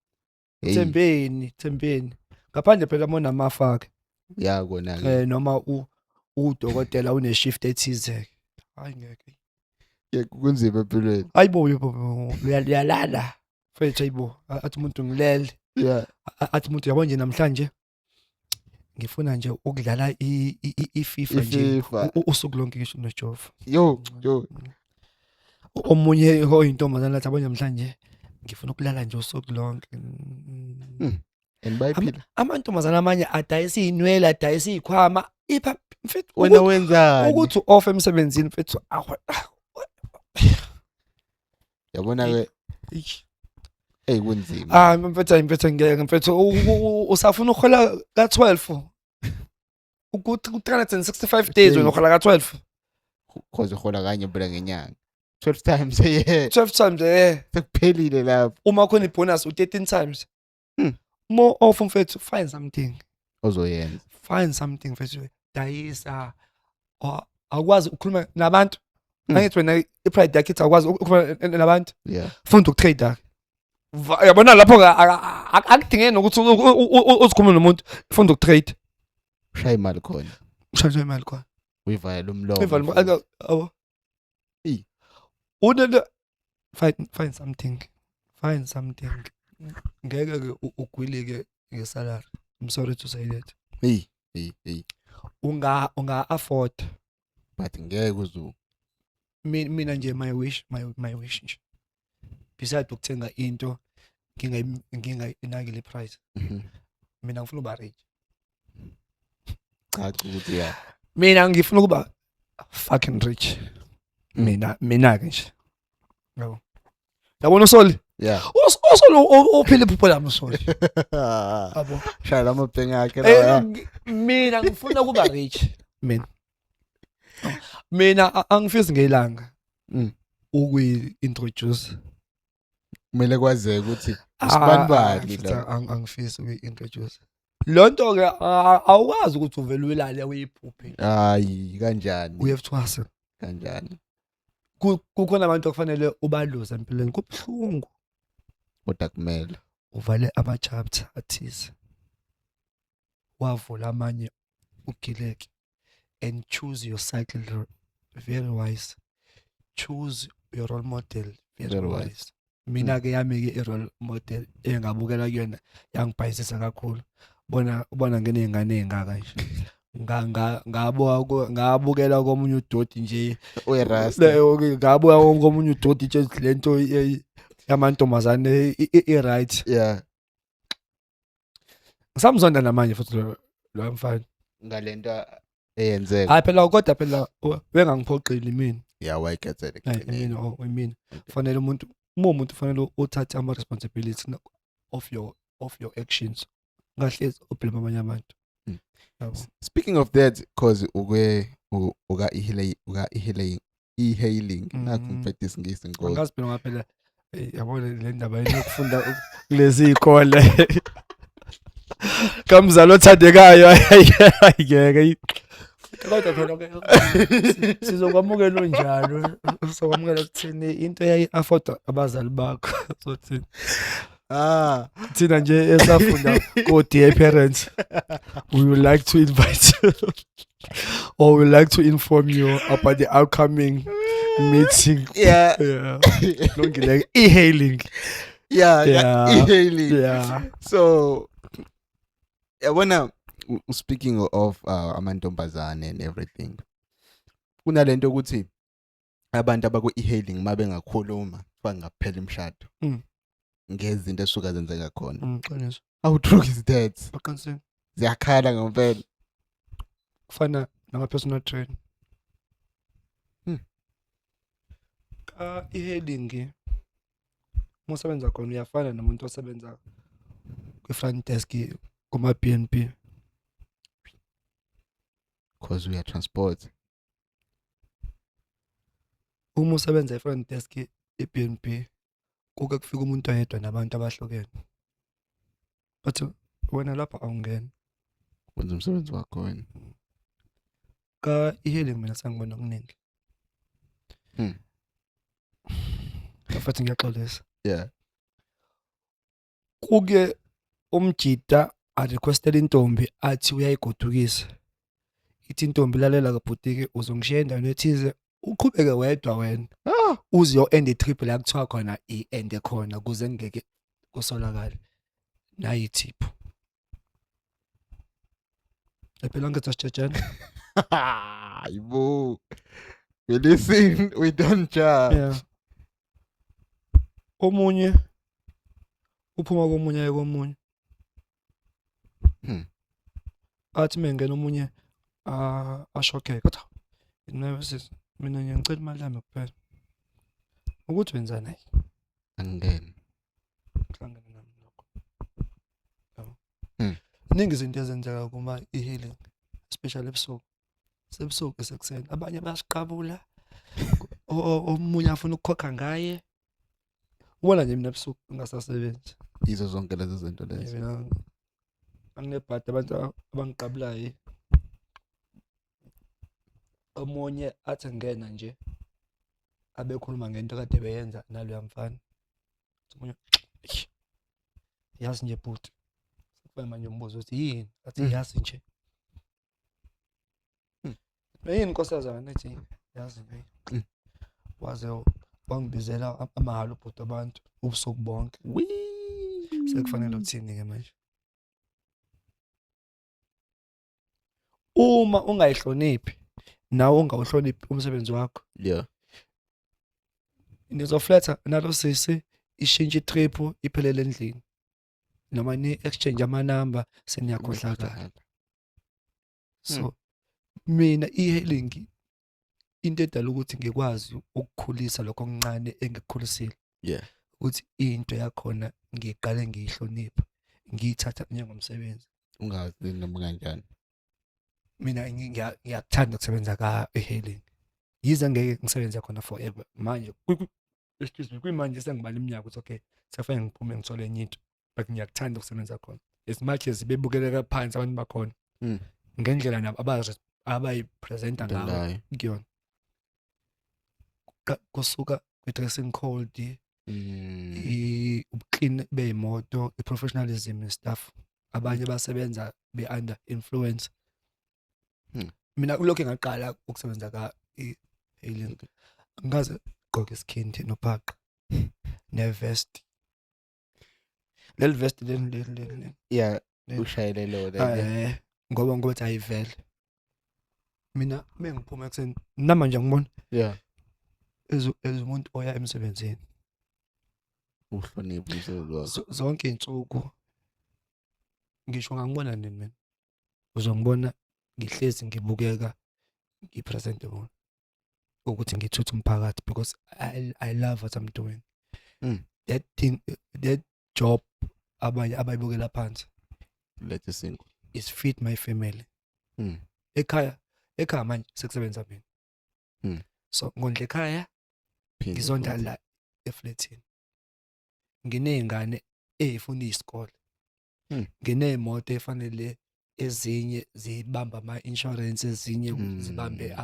Thembeni ngaphandle phela mona mafake
ya kona
noma udokotela une shift ethize hayi ngeke
kunzima empilweni
ayibo uyalala mfethu ayibo athi umuntu ngilele
yeah
athi umuntu yabo nje namhlanje ngifuna nje ukudlala iFIFA nje usuku lonke ngisho noJof
yo
omunye oyintombazana lathi yabo namhlanje ngifuna ukulala nje usuku lonke
enbayiphila
amantombazana amanye adayisa inwele adayisa izikhwama ipha mfethu
wena wenzani
ukuthi off emsebenzini mfethu
yabona ke kunzima
mfethu ngeke mfethu usafuna ukhola ka12 ukuthi ku365 days wena ukhola ka12
cause ukhola kanye phela ngenyanga 12 times yeah
12 times
sekuphelile lapho
uma khona ibonus u13 times more off mfethu find something
ozoyenza
find something mfethu dayisa akwazi ukukhuluma nabantu angithi wena ipride yakhe akwazi ukukhuluma nabantu
yeah
funda ukutrade yabona lapho akudingeni nokuthi uzikhuluma nomuntu funda ukutrade
shaya imali khona uyivala umlomo
abo find something ngeke ke ugwilike ngesalary I'm sorry to say that
hey
unga afford
but ngeke uzu
mina nje my wish nje beside ukuthenga into ngingayinakile price mina ngifuna uba rich
cha ukuthi ya
mina ngifuna ukuba fucking rich mina ke nje yabona usoli
yeah
usoli uphile iphupho lami usoli yabo
shaya amabhengi akhe la
mina ngifuna ukuba rich mina angifisi ngelanga ukuyi-introduce
kumele kwazeke ukuthi usibani
la angifisi ukuyi-introduce lonto ke awukwazi ukuthi uvele uyilale uyiphuphe
hayi kanjani
we have to hustle
kanjani
kukhona abantu okufanele ubaluze empilweni kubhlungu
kodwa kumele
uvale ama-chapter athize wavula amanye ugileke and choose your cycle very wise choose your role model very wise mina ke yami ke i-role model engabukela kuyona yangibhayisisa kakhulu bona ngenengane engaka nje ngabukela komunye udoti nje
uyerasta
ngabuka komunye udoti nje lento yamantombazane i-right
yeah
ngisamzonda namanje futhi lo mfana
ngalento eyenzeka
hayi phela phela wengangiphoqeli mina
yeah why get it
mina fanele umuntu fanele uthathe ama responsibility of your actions ngahlezi ublame abanye abantu
speaking of that cause uka e-hailing nakho mfethu isingisi ngoba
ngazi phela ngaphela yabona le ndaba yokufunda kulezi izikole kamzalo othandekayo ayike kodwa phela ke sizokwamukela njalo sizokwamukela ukuthini into yayi-afford abazali bakho so thina thina nje esafunda ko dear parents we would like to invite you or we would like to inform you about the upcoming meeting longile e-hailing
e-hailing so yabona speaking of amantombazane and everything kunalento ukuthi abantu abaku e-hailing mabengakhuluma bangaphela imshado ngezinto esuka zenzeka khona.
Qiniso.
How true is that?
Baqinisile.
Ziyakhala ngempela.
Kufana nama-personal trainer. I-hailing umusebenza khona uyafana nomuntu osebenza kwi-front desk kuma-BNB.
Because we are transport.
Uma usebenza e-front desk e-BNB kuke kufika umuntu oyedwa nabantu abahlukene. But wena lapha awungena.
Wenza umsebenzi wakho wena.
I-hailing mina sangibona okuningi. Kafathi ngiyaxolisa.
Yeah.
Kuke umjida a-requestela intombi athi uyayigodukisa. Ithi intombi lalela kabhutiki uzongishiya endaweni ethize uqhubeke wedwa wena. Uze yo-end i-trip la kuthiwa khona i-end khona kuze ngeke kusolakala. Nayi ithiphu. Phela ngithi asitshejana.
Hayibo. We listen, we don't judge.
Yeah. Omunye uphuma komunye komunye. Athi mengena omunye ashokeke. Kodwa nervous mina ngicela imali yami kuphela. Ukuthi wenzani hayi?
Angene.
Kuhlangene nami lokho. Yabo. Ningi izinto ezenzeka kuma e-hailing, especially ebusuku. Sebusuku esekuseni abanye bayasiqabula. Omunye afuna ukukhokha ngaye. Ubona nje mina ebusuku ngingasasebenzi.
Izo zonke lezi zinto lezi.
Mina anginebhadi abantu abangiqabulayo. Omunye athi ngena nje abekhuluma ngento kade beyenza nalo mfana. Omunye yazi nje bhuti. Sekufana manje umbuzo uthi yini? Athi yazi nje. Yini nkosazana ethi yazi nje. Waze wangibizela amahalo ubhuti abantu ubusuku bonke. Sekufanele uthini ke manje? Uma ungayihloniphi nawe ungawuhloniphi umsebenzi wakho.
Yeah.
Nizofletha nalo sisi ishintshe itrip iphelele endlini. Noma ni exchange ama number seniyakhohlakala. So mina e-hailing into edala ukuthi ngikwazi ukukhulisa lokho okuncane engikukhulisile.
Yeah.
Ukuthi into yakhona ngiqale ngiyihlonipha, ngiyithatha njengomsebenzi.
Ungazi noma kanjani.
Mina ngiyakuthanda ukusebenza ka e-hailing. Yize ngeke ngisebenze khona forever. Manje excuse me kuyimanje sengibala iminyaka ukuthi okay sekufanele ngiphume ngithole enye into. But ngiyakuthanda ukusebenza khona. As much as bebukeleka phansi abantu bakhona. Ngendlela nabo abayipresenta ngayo kuyona. Kusuka kwi-dressing code, ubuclean beyimoto, i-professionalism and stuff. Abanye basebenza be-under influence. Mina ulokhu ngaqala ukusebenza ka e-hailing. Ngaze gqoka isikhindi nophaqa nevest. Leli vest leli.
Yeah, ushayele lo.
Ngoba ngokuthi ayivele. Mina mengiphuma ekseni namanje ngibona.
Yeah.
Umuntu oya emsebenzini.
Uhlonipha umsebenzi wakho.
Zonke insuku ngisho ngangibona nini mina. Uzongibona ngihlezi ngibukeka ngipresentable. Ukuthi ngithutha umphakathi because I love what I'm doing. That thing, that job abanye abayibukela phansi.
Let's sing.
Is feed my family. Ekhaya manje sekusebenza mina. So ngondle ekhaya ngizonda la eflatini. Nginezingane ezifuna isikole. Nginemoto efanele ezinye zibamba ama insurance ezinye zibambe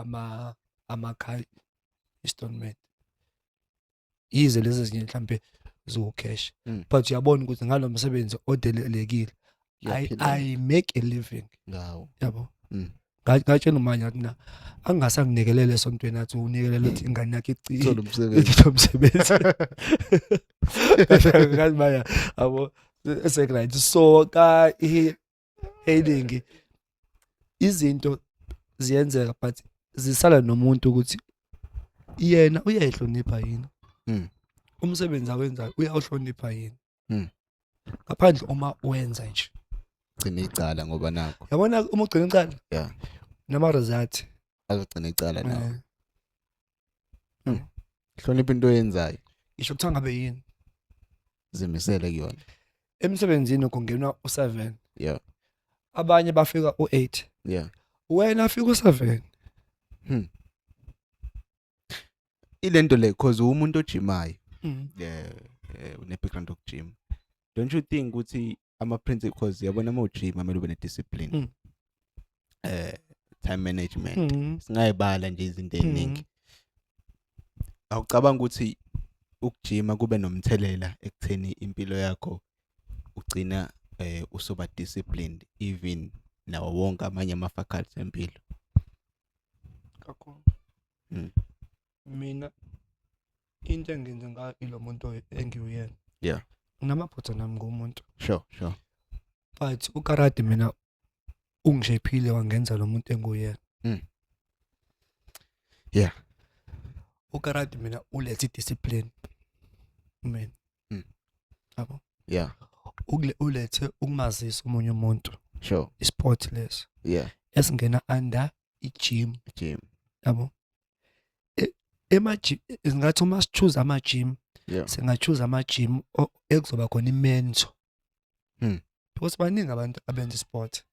ama car installment. Yize lezi zinye mhlambe zo cash. But uyabona ukuthi ngalo msebenzi odelelekile I make a living.
Ngawo.
Yabo. Ngatshela umanye athi na angasanginekelele esontweni athi unikelele uthi ingane yakhe
Ithola
umsebenzi. Ngathi maya abo secret so ka hailing izinto ziyenzeka but zisala nomuntu ukuthi yena uyayihlonipha yini. Umsebenzi awenzayo uyawuhlonipha yini. Ngaphandle uma wenza nje.
Gcina icala ngoba nakho.
Yabona uma ugcina icala?
Yeah.
Nama result.
Azogcina icala nawo. Hlonipha into oyenzayo.
Isho ukuthi ngabe yini?
Zimisele kuyona.
Emsebenzini kungenwa u7.
Yeah.
Abanye bafika u8.
Yeah.
Wena afika u7.
Ilento le cause umuntu ojimayo. Yeah, une background of gym. Don't you think ukuthi ama principles yabona ama gym amele ube ne discipline. Time management. Singayibala nje izinto eziningi. Awucabanga ukuthi ukujima kube nomthelela ekutheni impilo yakho ugcina usoba disciplined even nawo wonke amanye ama faculties empilo.
Kakhulu. Mina into engenze ngayo ilo muntu engiyuyena.
Yeah.
Nginamaphutha nami ngumuntu.
Sure.
But ukarate mina ungishephile wangenza lo muntu enguyena.
Yeah.
Ukarate mina ulethe discipline. Mina. Yabo.
Yeah.
Ulethe ukumazisa umunye umuntu.
Sure.
Isport less.
Yeah.
Esingena under i-gym. Yabo. Ema-gym singathi uma choose ama-gym.
Yeah.
Singa-choose ama-gym ekuzoba khona imento. Because baningi abantu abenza sport.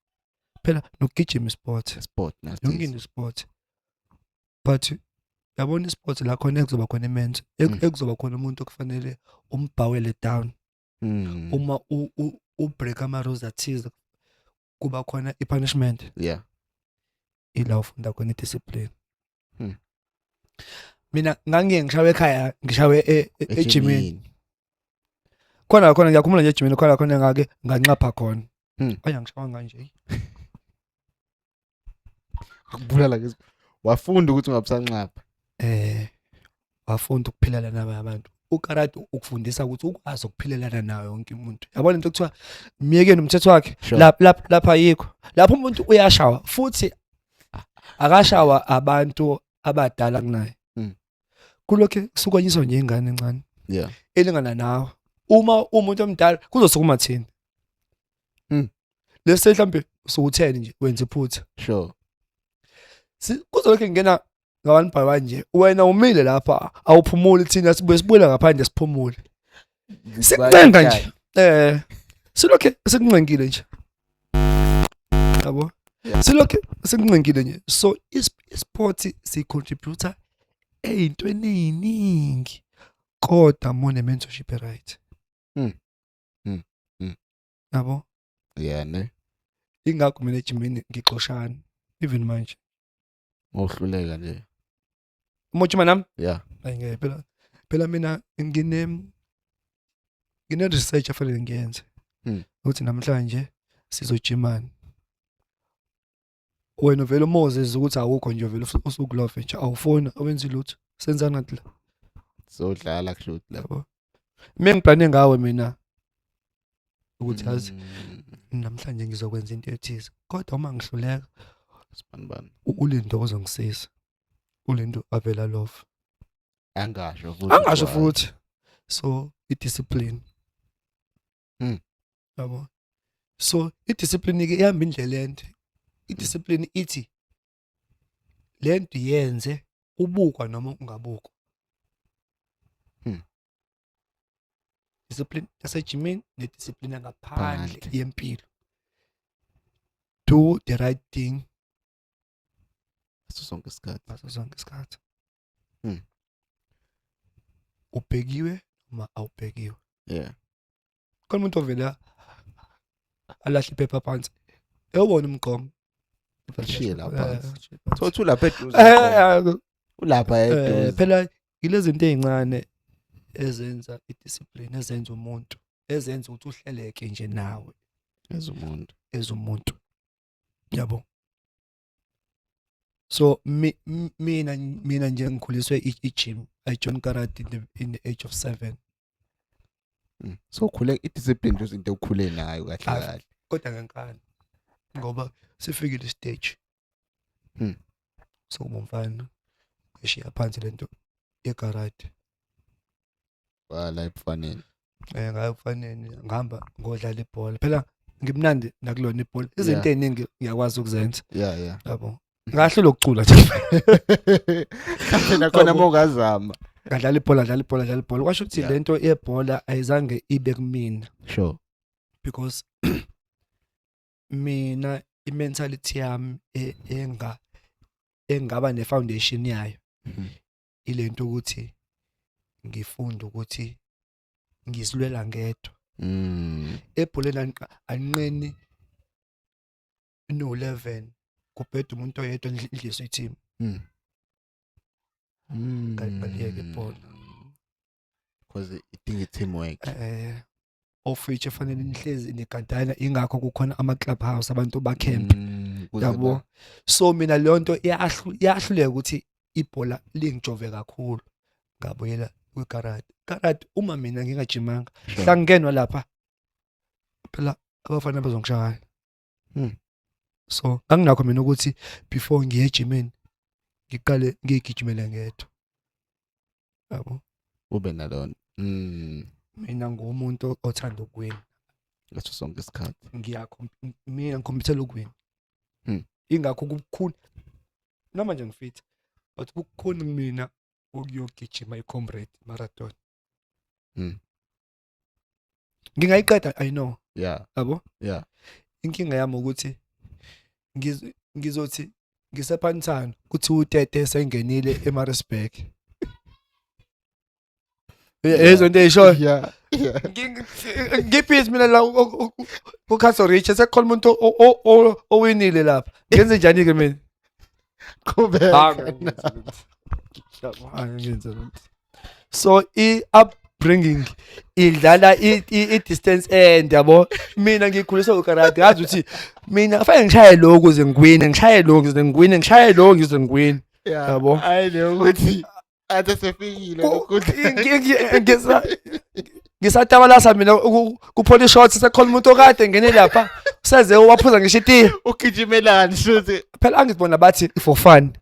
Phela nokugijima sport
nathi.
Yonke into sport. But yabona sport la khona ekuzoba khona imento. Ekuzoba khona umuntu okufanele umbhawele down. Uma break ama rules athize kuba khona i-punishment.
Yeah.
Ila ufunda khona i-discipline. Mina ngangiye ngishawe ekhaya ngishawe ejimini. Khona ngiyakhumbula nje ejimini khona ngake nganxapha khona. Ayangishawa kanje.
Akubulala ke. Wafunda ukuthi ungabusanxapha.
Wafunda ukuphilana nabanye abantu. Ukarate ukufundisa ukuthi ukwazi ukuphilelana nayo yonke umuntu. Yabona into ekuthiwa miyekeni umthetho wakhe lapha yikho. Lapho umuntu uyashawa futhi akashawa abantu abadala kunaye. Kulokho kusukonyiswa nje ingane encane.
Yeah.
Elingana nawe. Uma umuntu omdala kuzosukuma thina. Lese mhlambe usu10 nje wenza iphutha.
Sure.
Kuzolokho ngena ngabani bhayi nje. Wena umile lapha awuphumuli thina sibuye ngaphandle siphumule. Sikuncenga nje. Silokho sikuncengile nje. Yabo. Silokho sikuncengile nje. So isport si contributor eyintweni eziningi kodwa mone mentorship right. Yabo.
Yeah ne.
Ingakho mina ejimini ngixoshana even manje.
Ngohluleka nje.
Umojima nami?
Yeah.
Ayike phela mina ngine research afanele ngiyenze. Ukuthi namhlanje sizojimana. Wena vele Moses ukuthi awukho nje vele usukulove nje awufona awenza lutho senza nathi la.
Sodlala kushuthi
lapho. Mina ngiplane ngawe mina ukuthi yazi namhlanje ngizokwenza into ethize kodwa uma ngihluleka
sibanibani
ulindo ozongisiza. Ulindo avela love.
Angasho
futhi. So i-discipline. Yabo. So i-discipline ke ihamba indlela ende. I-discipline ithi lento yenze ubukwa noma ungabukwa. Discipline yasejimini nediscipline ngaphandle yempilo. Do the right thing.
Ngaso sonke isikhathi.
Ubhekiwe noma awubhekiwe.
Yeah.
Khona umuntu ovela alahle iphepha phansi. Ewona umqomo.
Bashiye lapha. Thothi ulapha eduze. Ulapha eduze.
Phela ilezi zinto ezincane ezenza i-discipline ezenza umuntu ezenza ukuthi uhleleke nje nawe ezumuntu. Yabo. So mina nje ngikhuliswe i-gym. I joined karate in the age of 7.
So khule i-discipline nje into okukhule nayo kahle.
Kodwa ngenkani ngoba sifikile stage. sokubomfana eshiya phansi lento egarage
wala ebufaneni
ngayo kufanele ngihamba ngodlala ibhola phela ngimnandi nakulona ibhola izinto
Yeah.
eziningi ngiyakwazi ukuzenza
yeah
yabo ngahle lokucula nje
kahle nakhona mongazama
dlala ibhola kwasho ukuthi
Yeah.
lento yebhola ayizange ibe kumina
sure
because mina imentality yami engaba nefoundation yayo ilento ukuthi ngifunda ukuthi ngisilwela ngedwa ebholeni anqeni no 11 kubheda umuntu oyedwa indliso team ngaliyeke ibhola
because idinga teamwork
of which efanele nihlezi negadana ingakho kukhona ama club house abantu ba camp yabo so mina le nto iyahluleka ukuthi ibhola lingijove kakhulu ngabuyela kwikarate uma mina ngingajimanga hlangenwa lapha phela abafana bazongishaya so anginakho mina ukuthi before ngiye ejimeni ngiqale ngigijimele ngedwa yabo
ube nalona
mina ngumuntu othanda ukuwina
ngaso sonke isikhathi
mina ngikhompithela ukuwina ingakho kukhulu noma nje ngifit but kukhona mina ukuyogijima i-comrade marathon ngingayiqeda I know yabo inkinga yami ukuthi ngizothi ngisephanthana kuthi utete sengenile eMaritzburg ezonto eyisho ngiphithi mina la uCastle Rich sekholwa umuntu owinile lapha ngenze njani ke mina so upbringing idlala i-distance end yabo mina ngikhuliswa ukarate ngazi ukuthi mina kufanele ngishaye lo ukuze ngiwine ngishaye lo ukuze ngiwine ngishaye lo ukuze ngiwine yabo
ayile ukuthi athe sefikile ukuthi
ngisatabalasa mina kuphola shots sekholwa umuntu okade ngene lapha useze waphuza ngisho itiye
ugijimelani shothi
phela angizibona bathi for fun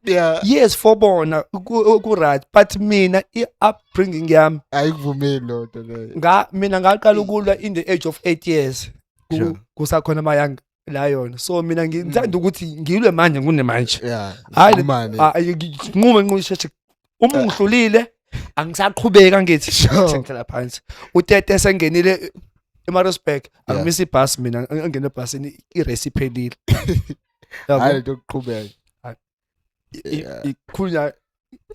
yes for bona ku right but mina i-upbringing yami
ayikuvumeli lonto leyo
mina ngaqala ukulwa in the age of 8 years kusakhona ama young lion so mina ngithanda ukuthi ngilwe manje kunemanje hayi nqume nqisheshe uma ngihlulile angisaqhubeka ngithi ngicela phansi utete sengenile eMaritzburg angimisi ibus mina angene ebusini irace iphelile
hayi into ukuqhubeka
ikhulunya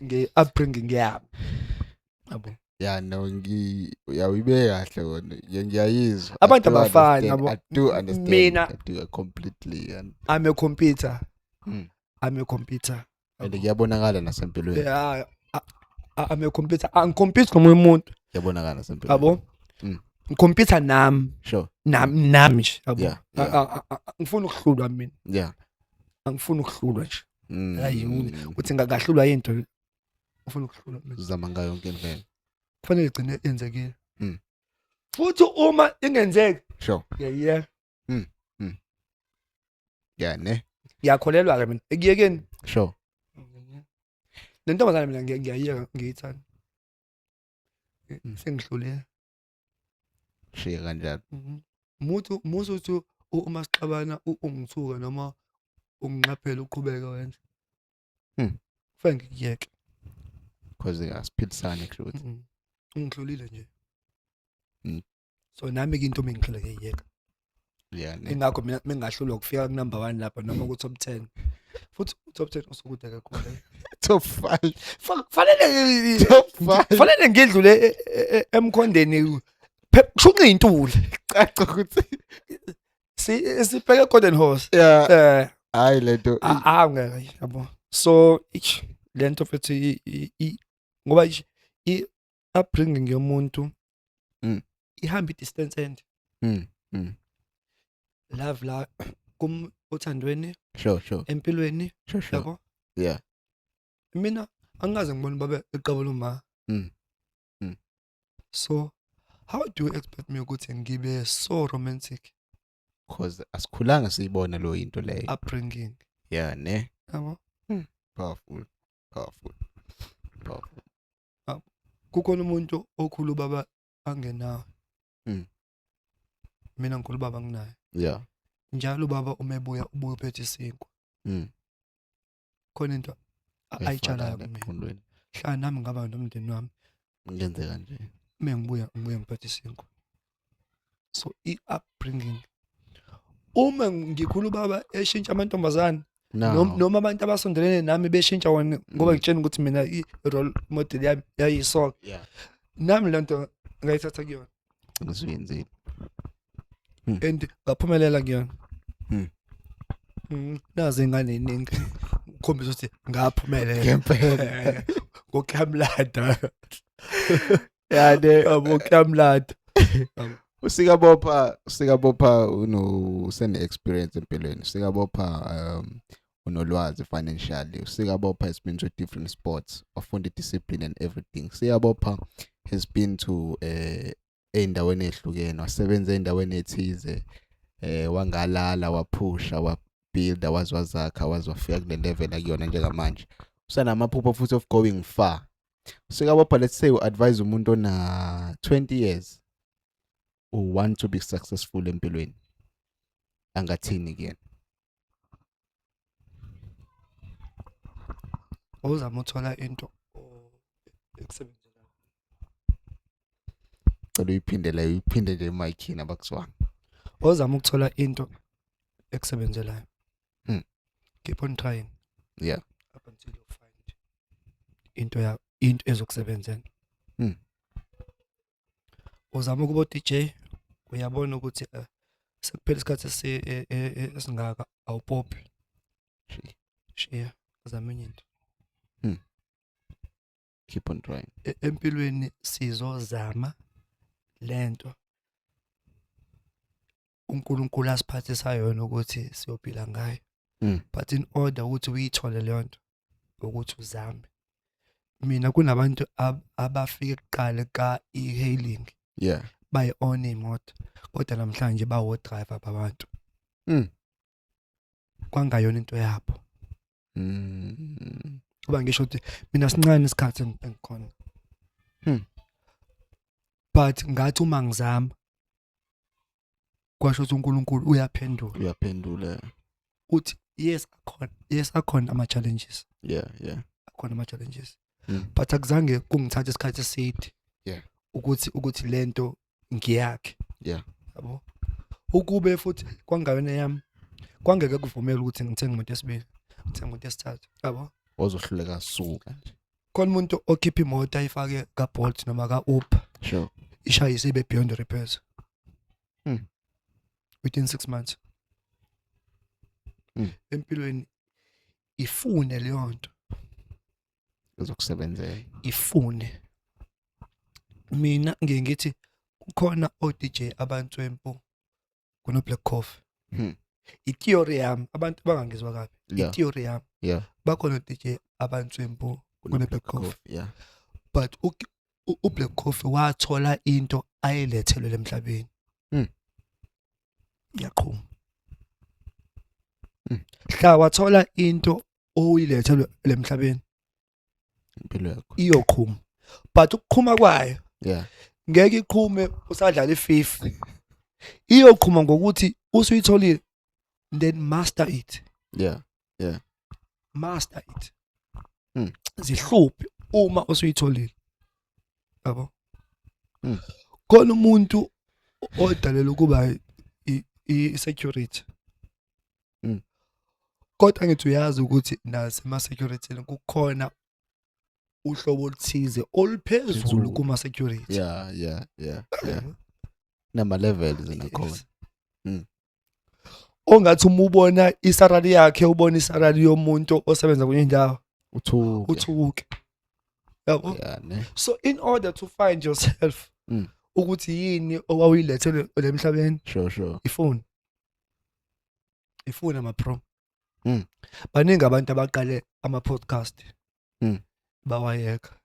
nge-upbringing yami yabo
no uyawibeka kahle wona ngiyayizwa
abantu abafana yabo
I do understand
mina
I do completely and
I'm a computer
and ngiyabonakala nasempilweni
I'm a computer angikompete nomunye umuntu
ngiyabonakala nasempilweni
yabo ngikompete nami
sure
nami nje yabo ngifuna ukuhlulwa mina angifuni ukuhlulwa nje hayi uthi ngakahlulwa into ufuna ukuhlulwa mina
uzama ngayo yonke indlela
kufanele igcine yenzekile futhi uma ingenzeki
sure ne
ngiyakholelwa ke mina ekuyekeni
sure
lentombazana mina ngiyayiyeka ngiyithanda sengihlule
shiya kanjalo
musu uthi uma sixabana ungithuka noma unginqaphela uqhubeka wenza kufanele ngiyeke
because asiphidisane kusho
ungihlulile nje so nami ke into mengixoleke iyeka ingakho mina mengahlulwa ukufika ku number 1 lapha noma ku top 10 futhi top 10 usukude kakhulu
top 5
fanele
top 5
fanele ngidlule emkhondeni kushuqa intuli
caca ukuthi
sibheke golden horse
hayi lento
ngeke yabo so lento futhi ngoba i-upbringing yomuntu ihamba i-distance end love la uthandweni
sure
empilweni
sure
yabo mina angaze ngibone babe eqabula uma so how do you expect me ukuthi ngibe so romantic
because asikhulanga siyibona lo into leyo
upbringing
ne
yabo
Powerful.
Kukhona umuntu okhulu baba angenawe. Mina ngikhulu baba nginaye.
Yeah.
Njalo baba umebuya ubuye uphethe isinkwa. Khona into ayitshalayo kumina. Hla nami ngaba nomndeni wami.
Ngenze kanje.
Mengibuya ngiphethe isinkwa. So i-upbringing. Uma ngikhulu baba eshintsha amantombazane noma abantu abasondelene nami beshintsha wona ngoba ngitshela ukuthi mina i-role model yami yayisoka.
Yeah.
Nami lento ngayithatha kuyona.
Ngizwenzile.
And ngaphumelela kuyona. Nazi ingane eningi ukhombisa ukuthi ngaphumelela
Ngempela.
ngokuhamlada.
Yani
Abokuhamlada.
usikabopha sene experience empilweni. Usikabopha unolwazi financially. Usikabopha has been to different sports, wafunda discipline and everything. Siyabopha has been to endaweni ehlukene, wasebenza endaweni ethize, wangalala, waphusha, wabuilda, wazakha, wafika kule level akuyona njengamanje. Usanamaphupho futhi of going far. Usikabopha, let's say advise umuntu na 20 years who want to be successful empilweni. Angathini again.
Uzama uthola into ekusebenzelayo.
Cela uyiphindele emic abakuswanga.
Uzama ukuthola into ekusebenzelayo. Keep on trying.
Yeah.
Up until you find into ezokusebenzela. Uzama ukuba DJ, uyabona ukuthi sekuphela isikhathi esingaka awupop. Share uzama into.
Keep on trying.
Empilweni sizozama lento uNkulunkulu asiphathisa yona ukuthi siyophila ngayo. But in order ukuthi uyithole leyo nto ukuthi uzame. Mina kunabantu abafike kuqala ka e-hailing.
Yeah.
By own imoto kodwa namhlanje bawo driver babantu. Kwangayona into yabo. Kuba ngisho ukuthi mina sincane isikhathi engikhona. But ngathi uma ngizama kwasho ukuthi uNkulunkulu uyaphendula. Uthi yes akhona ama challenges.
Yeah.
Akhona ama challenges. But akuzange kungithatha isikhathi eside.
Yeah.
Ukuthi lento ngiyakhe.
Yeah.
Yabo. Ukube futhi kwangayona yami kwangeke kuvumela ukuthi ngithenge imoto yesibili, ngithenge imoto yesithathu. Yabo.
Ozohluleka suka nje.
Khona umuntu okhipha imoto ayifake ka Bolt noma ka Uber.
Sure.
Ishayise ibe beyond repairs. Within 6 months. Empilweni ifune leyo nto
ezokusebenzela.
Ifune. Mina ngithi kukhona o-DJ abantswempu kuno Black Coffee. I-theory yami abantu bangangizwa kabi. I-theory yami.
Yeah.
Bakhona o-DJ abantswempu kuno Black Coffee.
Yeah.
But u-Black Coffee wathola into ayilethelwe emhlabeni. Yaqhuma. Hla wathola into oyilethelwe emhlabeni.
Impilo yakho.
Iyoqhuma. But ukuqhuma kwayo.
Yeah.
Ngeke iqhume usadlala iFIFA. Iyoqhuma ngokuthi usuyitholile then master it.
Yeah.
Master it. Zihluphe uma usuyitholile. Yabo. Khona umuntu odalela ukuba i-security. Kodwa ngithi uyazi ukuthi nasema security kukhona uhlobo oluthize oluphezulu kuma security.
Yeah. Nama levels nakhona.
Ongathi uma ubona isalary yakhe ubona isalary yomuntu osebenza kwenye indawo uthuke. Yabo.
Yeah.
So in order to find yourself ukuthi yini owawuyilethele emhlabeni.
Sure.
Ifuna ama pro. Baningi abantu abaqale ama podcast. Bawayeka.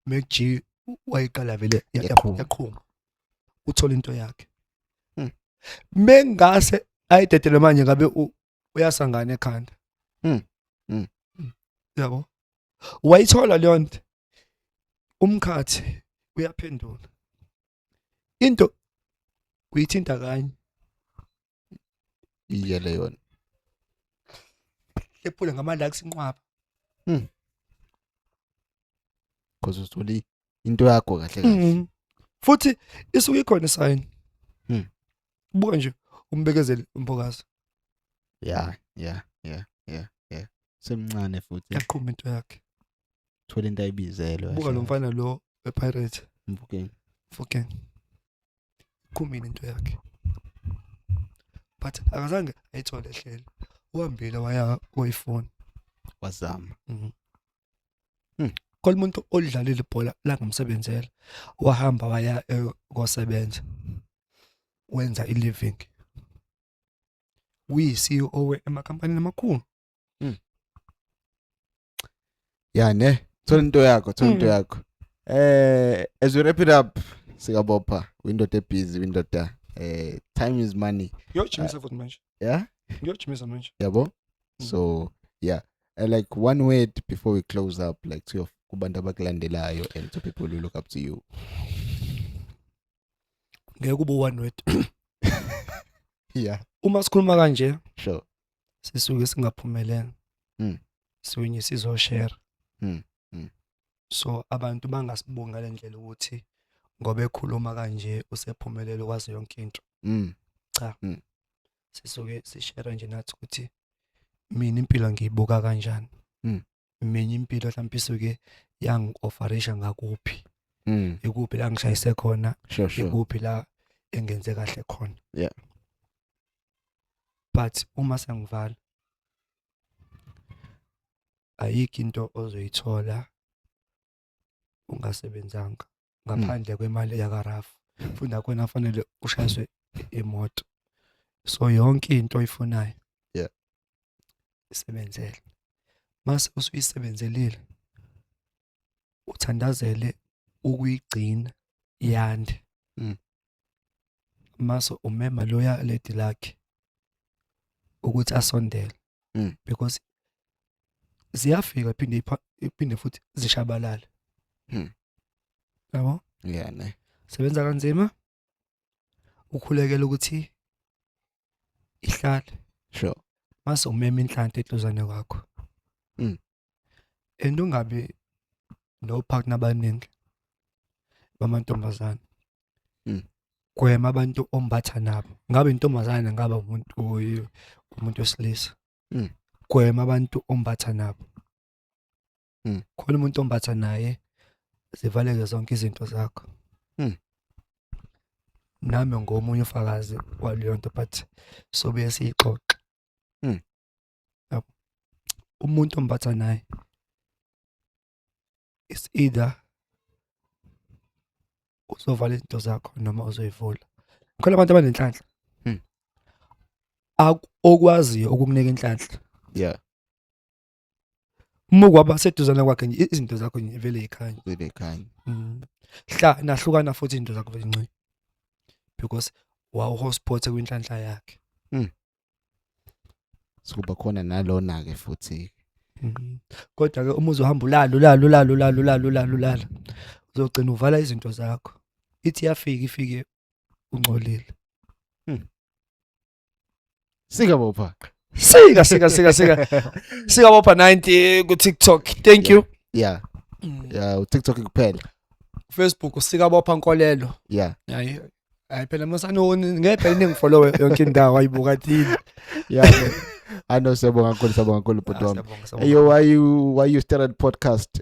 MacG wayiqala vele yaqhuma. Uthola into yakhe. Mengase ayidedele manje ngabe uyasangana ekhanda. yabo wayithola leyo nto umkhathi uyaphendula into uyithinta kanye
iyele yona
ephula ngamandla akusinqwaba
because usuli into yakho kahle kahle
futhi isuke ikhona sign buka nje umbekezeli umbokazi
yeah semncane futhi
yaqhuma into yakhe
thola into ayibizelwe
buka lo mfana lo epirate Mfukeng kumina into yakhe but akazange ayithole ehlele uhambile waya kuyifona
wazama
Kolumuntu olidlalile ibhola la ngumsebenzela wahamba waya kosebenza wenza iliving CEO emakampanini amakhulu
yeah ne thola into yakho as we wrap it up sikabopha windoda busy windoda time is money
yojimisa futhi manje
yeah
yojimisa manje
yabo so yeah like one word before we close up like to kubantu abakulandelayo and to people who look up to you
ngeke kube one word
yeah
uma sikhuluma kanje
sure
sisuke singaphumeleli siwenye sizoshare so abantu bangasibonga ngalendlela ukuthi ngoba ekhuluma kanje usephumelele kwazi yonke into cha sisuke sishare nje nathi ukuthi mina impilo ngiyibuka kanjani mina impilo mhlawumbe isuke yang-offerisha ngakuphi ikuphi la ngishayise khona ikuphi la engenze kahle khona
yeah
but uma sengivala ayikho into ozoyithola ungasebenzanga ngaphandle kwemali yakarafu funda khona fanele ushayiswe imoto so yonke into oyifunayo
yeah
isebenzele mase usuyisebenzelile uthandazele ukuyigcina yande mase umema loya lady lakhe ukuthi asondele because ziyafika iphinde futhi zishabalala yabo
yeah ne
sebenza kanzima ukhulekela ukuthi ihlale
sure
mase umema inhlanhla ehluzane kwakho ungabi no partner abaningi bamantombazana gwema abantu ombatha nabo ngabe intombazana ngaba umuntu wesilisa gwema abantu ombatha nabo khona umuntu ombatha naye zivaleke zonke izinto zakho nami ngomunye ufakazi waleyo nto but sobe siyixoxa umuntu ombatha naye is either uzovala izinto zakho noma uzoyivula khona abantu abanenhlanhla okwaziyo ukukunika inhlanhla
yeah
uma kwaba seduzana kwakhe nje izinto zakho nje vele ikhanya nahlukana futhi izinto zakho zinci because hotspot kwinhlanhla yakhe
sokuba khona nalona ke futhi
kodwa ke uma uzohamba ulala uzogcina uvala izinto zakho ithi ifike ungcolile
sikabopha
sikabopha 90 ku TikTok thank you
yeah TikTok kuphela
Facebook usikabopha Nkolelo
yeah
hayi phela masanoni ngephela ningifollow yonke indawo ayibuka thini
yeah I know sabonga kakhulu bhuti wami yo why you started podcast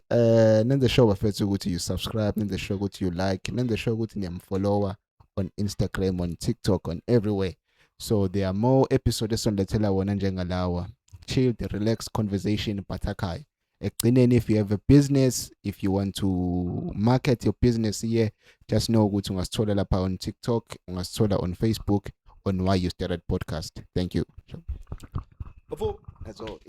nenze show bafethu ukuthi you subscribe nenze show ukuthi you like nenze show ukuthi niyamfollower on Instagram on TikTok on everywhere so there are more episodes esondethela wona njengalawa chilled relaxed conversation batakai ekugcineni if you have a business if you want to market your business here just know ukuthi ungasithola lapha on TikTok ungasithola on Facebook on Why You Started Podcast thank you that's all